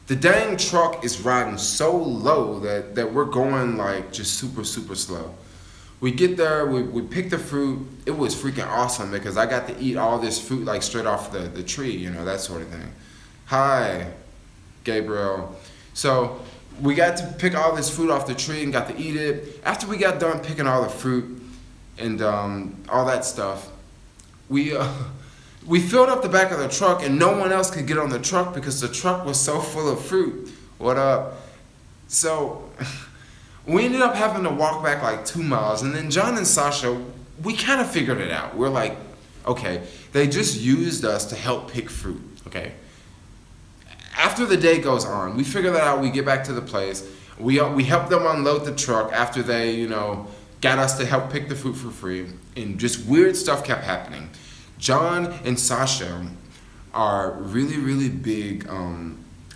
The dang truck is riding so low that we're going like just super, super slow. We get there, we pick the fruit. It was freaking awesome because I got to eat all this fruit like straight off the tree, you know, that sort of thing. Hi, Gabriel. So we got to pick all this fruit off the tree and got to eat it. After we got done picking all the fruit and all that stuff, we filled up the back of the truck, and no one else could get on the truck because the truck was so full of fruit. What up? So we ended up having to walk back like 2 miles, and then John and Sasha, we kind of figured it out. We're like, okay, they just used us to help pick fruit, okay? After the day goes on, we figure that out, we get back to the place, we help them unload the truck after they, you know, got us to help pick the fruit for free, and just weird stuff kept happening. John and Sasha are really, really big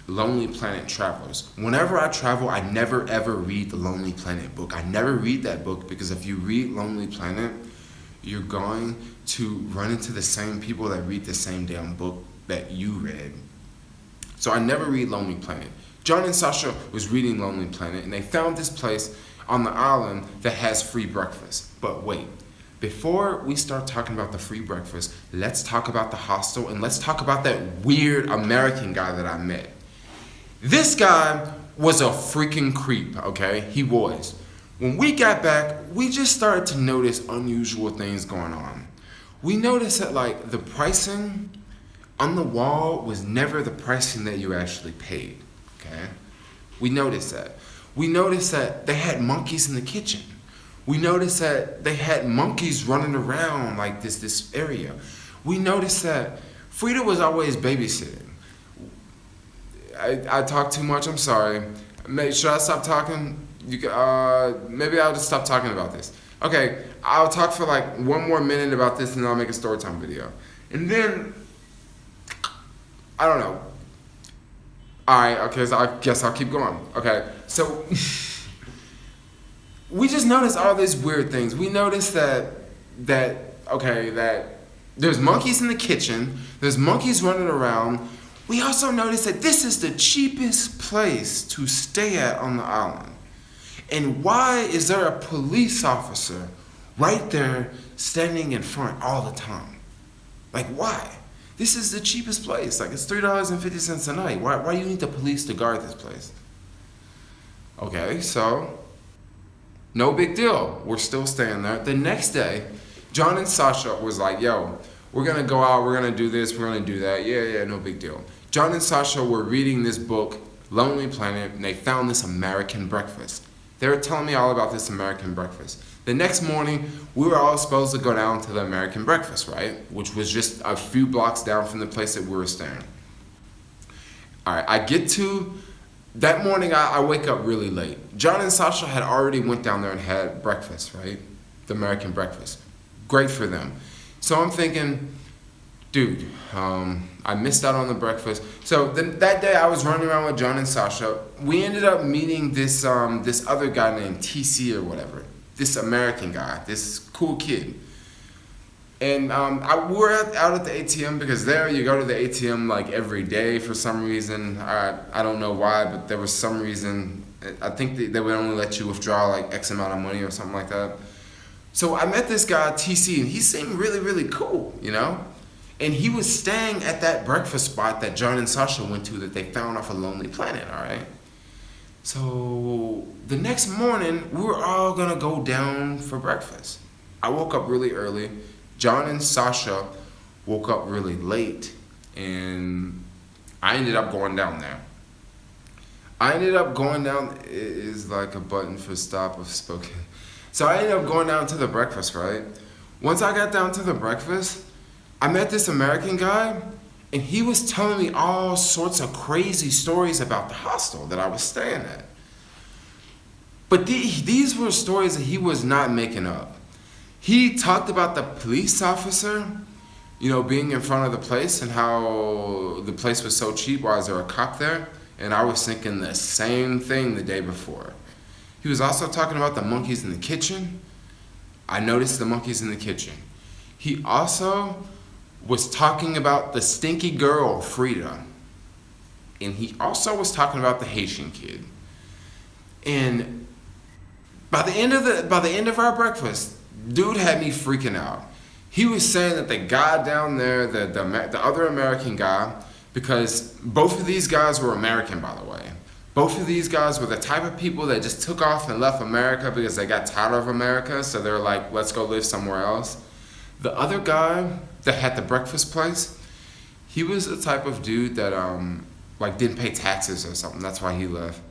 Lonely Planet travelers. Whenever I travel, I never ever read the Lonely Planet book. I never read that book because if you read Lonely Planet, you're going to run into the same people that read the same damn book that you read. So I never read Lonely Planet. John and Sasha was reading Lonely Planet, and they found this place on the island that has free breakfast. But wait. Before we start talking about the free breakfast, let's talk about the hostel, and let's talk about that weird American guy that I met. This guy was a freaking creep, okay? He was. When we got back, we just started to notice unusual things going on. We noticed that like the pricing on the wall was never the pricing that you actually paid, okay? We noticed that. We noticed that they had monkeys in the kitchen. We noticed that they had monkeys running around like this area. We noticed that Frida was always babysitting. I talk too much, I'm sorry. Should I stop talking? Maybe I'll just stop talking about this. Okay, I'll talk for like 1 more minute about this and then I'll make a story time video. And then, I don't know. Alright, okay, so I guess I'll keep going. Okay, so we just noticed all these weird things. We noticed that there's monkeys in the kitchen, there's monkeys running around. We also noticed that this is the cheapest place to stay at on the island. And why is there a police officer right there standing in front all the time? Like, why? This is the cheapest place. Like, it's $3.50 a night. Why do you need the police to guard this place? Okay, so no big deal. We're still staying there. The next day, John and Sasha was like, yo, we're going to go out. We're going to do this. We're going to do that. Yeah, no big deal. John and Sasha were reading this book, Lonely Planet, and they found this American breakfast. They were telling me all about this American breakfast. The next morning, we were all supposed to go down to the American breakfast, right? Which was just a few blocks down from the place that we were staying. All right, that morning, I wake up really late. John and Sasha had already went down there and had breakfast, right? The American breakfast. Great for them. So I'm thinking, dude, I missed out on the breakfast. So that day I was running around with John and Sasha. We ended up meeting this other guy named TC or whatever. This American guy, this cool kid. And we were out at the ATM because there you go to the ATM like every day for some reason. I don't know why, but there was some reason. I think they would only let you withdraw like X amount of money or something like that. So I met this guy, TC, and he seemed really, really cool, you know? And he was staying at that breakfast spot that John and Sasha went to that they found off a Lonely Planet, all right? So the next morning, we were all gonna go down for breakfast. I woke up really early. John and Sasha woke up really late, and I ended up going down there. I ended up going down. It is like a button for stop of spoken. So I ended up going down to the breakfast, right? Once I got down to the breakfast, I met this American guy, and he was telling me all sorts of crazy stories about the hostel that I was staying at. But these were stories that he was not making up. He talked about the police officer, being in front of the place and how the place was so cheap. Why is there a cop there? And I was thinking the same thing the day before. He was also talking about the monkeys in the kitchen. I noticed the monkeys in the kitchen. He also was talking about the stinky girl, Frida. And he also was talking about the Haitian kid. And by the end of our breakfast, dude had me freaking out. He was saying that the guy down there, the other American guy, because both of these guys were American, by the way. Both of these guys were the type of people that just took off and left America because they got tired of America, so they were like, let's go live somewhere else. The other guy that had the breakfast place, he was the type of dude that didn't pay taxes or something. That's why he left.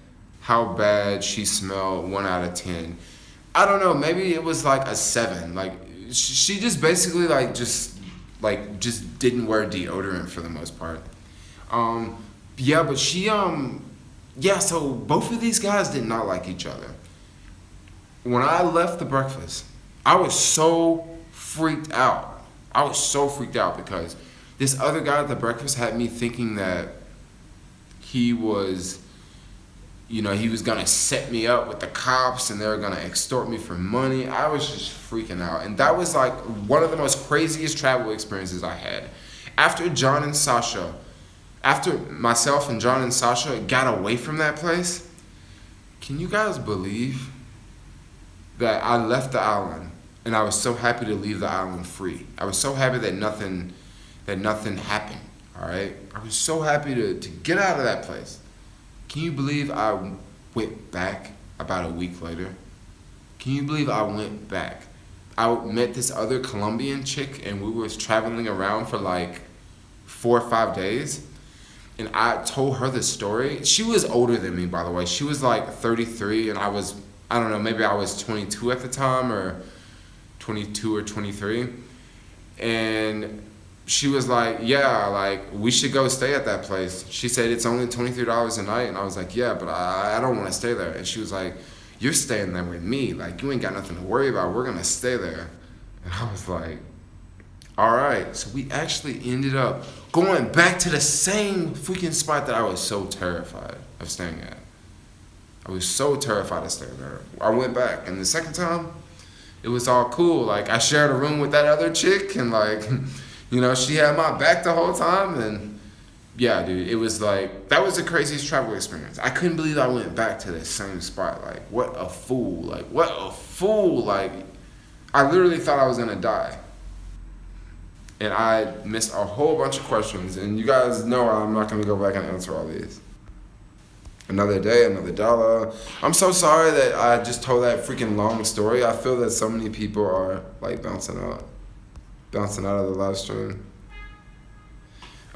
How bad she smelled, 1 out of 10. I don't know, maybe it was like a 7. Like she just basically just didn't wear deodorant for the most part. But she so both of these guys did not like each other. When I left the breakfast, I was so freaked out. Because this other guy at the breakfast had me thinking that he was gonna set me up with the cops and they were gonna extort me for money. I was just freaking out. And that was like one of the most craziest travel experiences I had. After myself and John and Sasha got away from that place, can you guys believe that I left the island and I was so happy to leave the island free? I was so happy that nothing happened, all right? I was so happy to get out of that place. Can you believe I went back about a week later? Can you believe I went back? I met this other Colombian chick and we was traveling around for like 4 or 5 days. And I told her the story. She was older than me, by the way. She was like 33 and I don't know, maybe I was 22 at the time or 22 or 23. And she was like, we should go stay at that place. She said, it's only $23 a night. And I was like, yeah, but I don't want to stay there. And she was like, you're staying there with me. Like, you ain't got nothing to worry about. We're going to stay there. And I was like, all right. So we actually ended up going back to the same freaking spot that I was so terrified of staying at. I was so terrified of staying there. I went back. And the second time, it was all cool. Like, I shared a room with that other chick and she had my back the whole time, and yeah, dude, it was like, that was the craziest travel experience. I couldn't believe I went back to the same spot. Like, what a fool. Like, I literally thought I was gonna die. And I missed a whole bunch of questions, and you guys know I'm not gonna go back and answer all these. Another day, another dollar. I'm so sorry that I just told that freaking long story. I feel that so many people are like bouncing out of the live stream.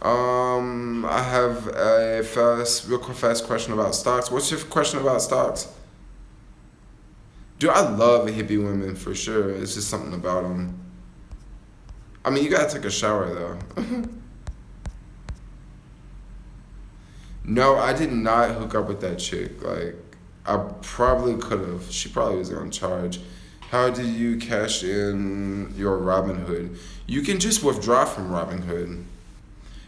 I have a real fast question about stocks. What's your question about stocks? Dude, I love hippie women for sure. It's just something about them. I mean, you gotta take a shower though. No, I did not hook up with that chick. Like, I probably could have. She probably was gonna charge. How do you cash in your Robinhood? You can just withdraw from Robinhood.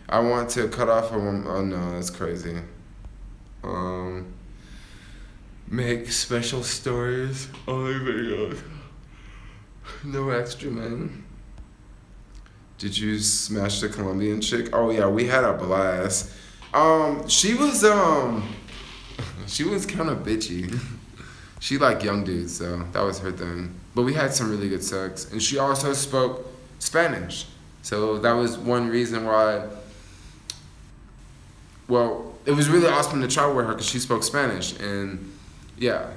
I want to cut off a woman. Oh no, that's crazy. Make special stories. Only videos. No extra, man. Did you smash the Colombian chick? Oh yeah, we had a blast. She was kind of bitchy. She liked young dudes, so that was her thing. But we had some really good sex. And she also spoke Spanish. So that was one reason why, well, it was really awesome to travel with her because she spoke Spanish. And yeah,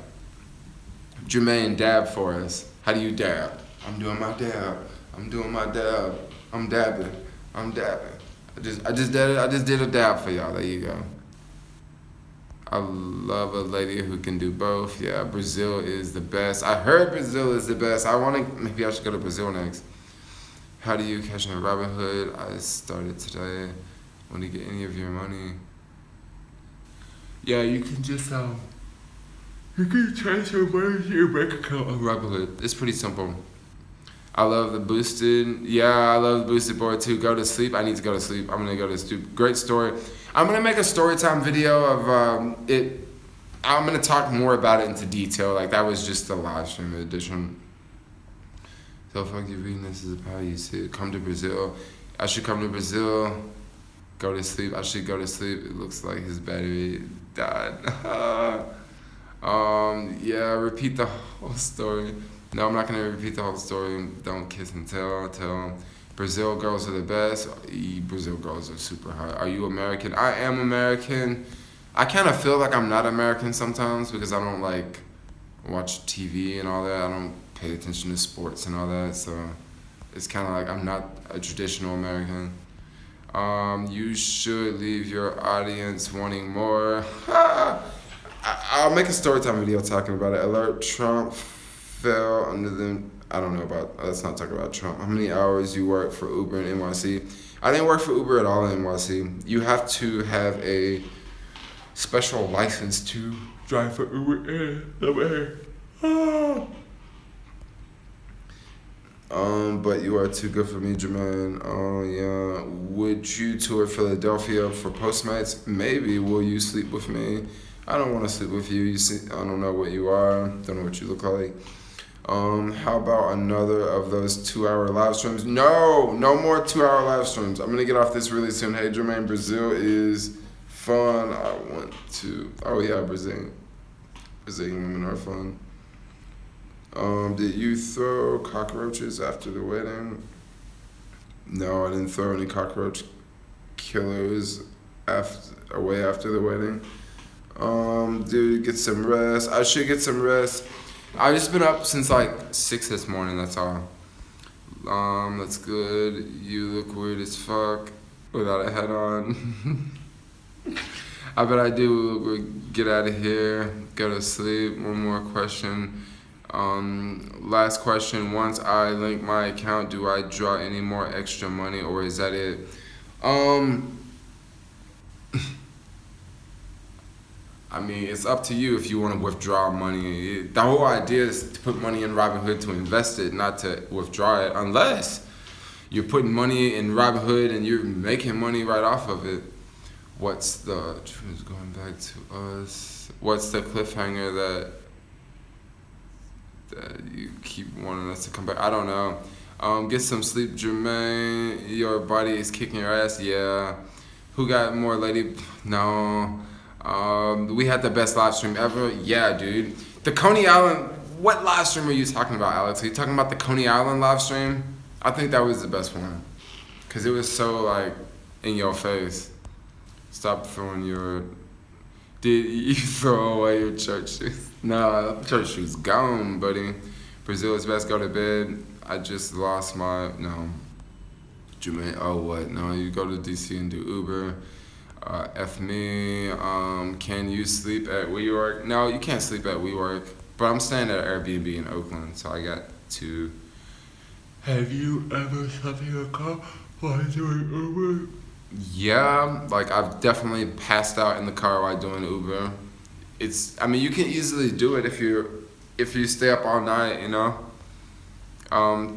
Jermaine dabbed for us. How do you dab? I'm doing my dab. I'm doing my dab. I'm dabbing. I'm dabbing. I just did a dab for y'all. There you go. I love a lady who can do both. Yeah, Brazil is the best. I heard Brazil is the best. Maybe I should go to Brazil next. How do you cash in Robinhood? I started today. When do you get any of your money? Yeah, you can just you can transfer money to your bank account on Robinhood. It's pretty simple. I love the boosted. Yeah, I love the boosted board too. Go to sleep. I need to go to sleep. I'm gonna go to sleep. Great story. I'm gonna make a story time video of it. I'm gonna talk more about it into detail. Like that was just the live stream edition. So fuck you reading this is how you see it. Come to Brazil. I should come to Brazil. Go to sleep. I should go to sleep. It looks like his battery died. Yeah, repeat the whole story. No, I'm not gonna repeat the whole story. Don't kiss and tell. Tell Brazil girls are the best. Brazil girls are super hot. Are you American? I am American. I kind of feel like I'm not American sometimes because I don't like watch TV and all that. I don't pay attention to sports and all that. So it's kind of like I'm not a traditional American. You should leave your audience wanting more. I'll make a story time video talking about it. Alert: Trump fell under the. I don't know about. Let's not talk about Trump. How many hours you work for Uber in NYC? I didn't work for Uber at all in NYC. You have to have a special license to drive for Uber. But you are too good for me, Jermaine. Oh yeah. Would you tour Philadelphia for Postmates? Maybe. Will you sleep with me? I don't want to sleep with you. You see, I don't know what you are. Don't know what you look like. How about another of those 2-hour live streams? No more 2-hour live streams. I'm gonna get off this really soon. Hey Jermaine, Brazil is fun. I want to. Oh yeah, Brazilian women are fun. Did you throw cockroaches after the wedding? No, I didn't throw any cockroach killers away after the wedding. Dude, get some rest. I should get some rest. I've just been up since like 6 this morning, that's all. That's good. You look weird as fuck without a hat on. I bet I do. We'll get out of here. Go to sleep. One more question. Last question. Once I link my account, do I draw any more extra money or is that it? I mean, it's up to you if you want to withdraw money. The whole idea is to put money in Robinhood to invest it, not to withdraw it, unless you're putting money in Robinhood and you're making money right off of it. What's the going back to us? What's the cliffhanger that you keep wanting us to come back? I don't know. Get some sleep, Jermaine. Your body is kicking your ass. Yeah. Who got more lady? No. We had the best live stream ever. Yeah, dude. The Coney Island. What live stream are you talking about, Alex? Are you talking about the Coney Island live stream? I think that was the best one, cause it was so like in your face. Stop throwing your. Did you throw away your church shoes? No, church shoes gone, buddy. Brazil is best. Go to bed. I just lost my Jermaine. Oh what? No, you go to DC and do Uber. F me. Can you sleep at WeWork? No, you can't sleep at WeWork. But I'm staying at Airbnb in Oakland, so I got to. Have you ever slept in a car while doing Uber? Yeah, like I've definitely passed out in the car while doing Uber. I mean, you can easily do it if you stay up all night, you know.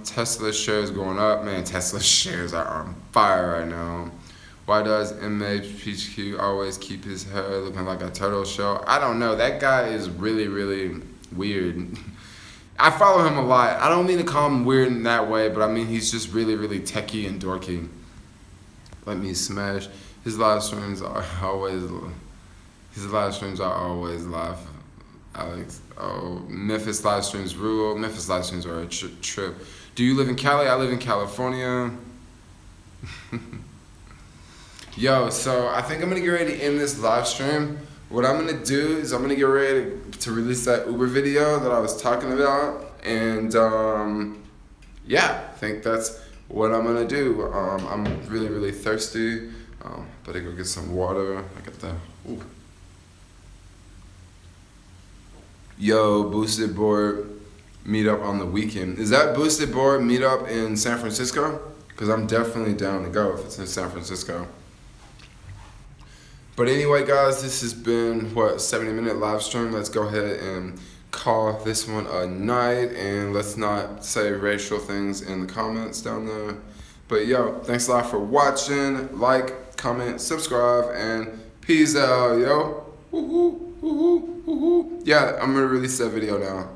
Tesla shares going up, man. Tesla shares are on fire right now. Why does MHPQ always keep his hair looking like a turtle shell? I don't know. That guy is really, really weird. I follow him a lot. I don't mean to call him weird in that way, but I mean he's just really, really techie and dorky. Let me smash. His live streams are always live. Alex. Oh, Memphis live streams rule. Memphis live streams are a trip. Do you live in Cali? I live in California. Yo, so I think I'm gonna get ready to end this live stream. What I'm gonna do is I'm gonna get ready to release that Uber video that I was talking about, and yeah, I think that's what I'm gonna do. I'm really, really thirsty. Better go get some water. I got the. Ooh. Yo, Boosted Board meetup on the weekend. Is that Boosted Board meetup in San Francisco? Because I'm definitely down to go if it's in San Francisco. But anyway, guys, this has been, 70-minute live stream. Let's go ahead and call this one a night, and let's not say racial things in the comments down there. But yo, thanks a lot for watching. Like, comment, subscribe, and peace out, yo. Woo-hoo, woo-hoo, woo-hoo. Yeah, I'm gonna release that video now.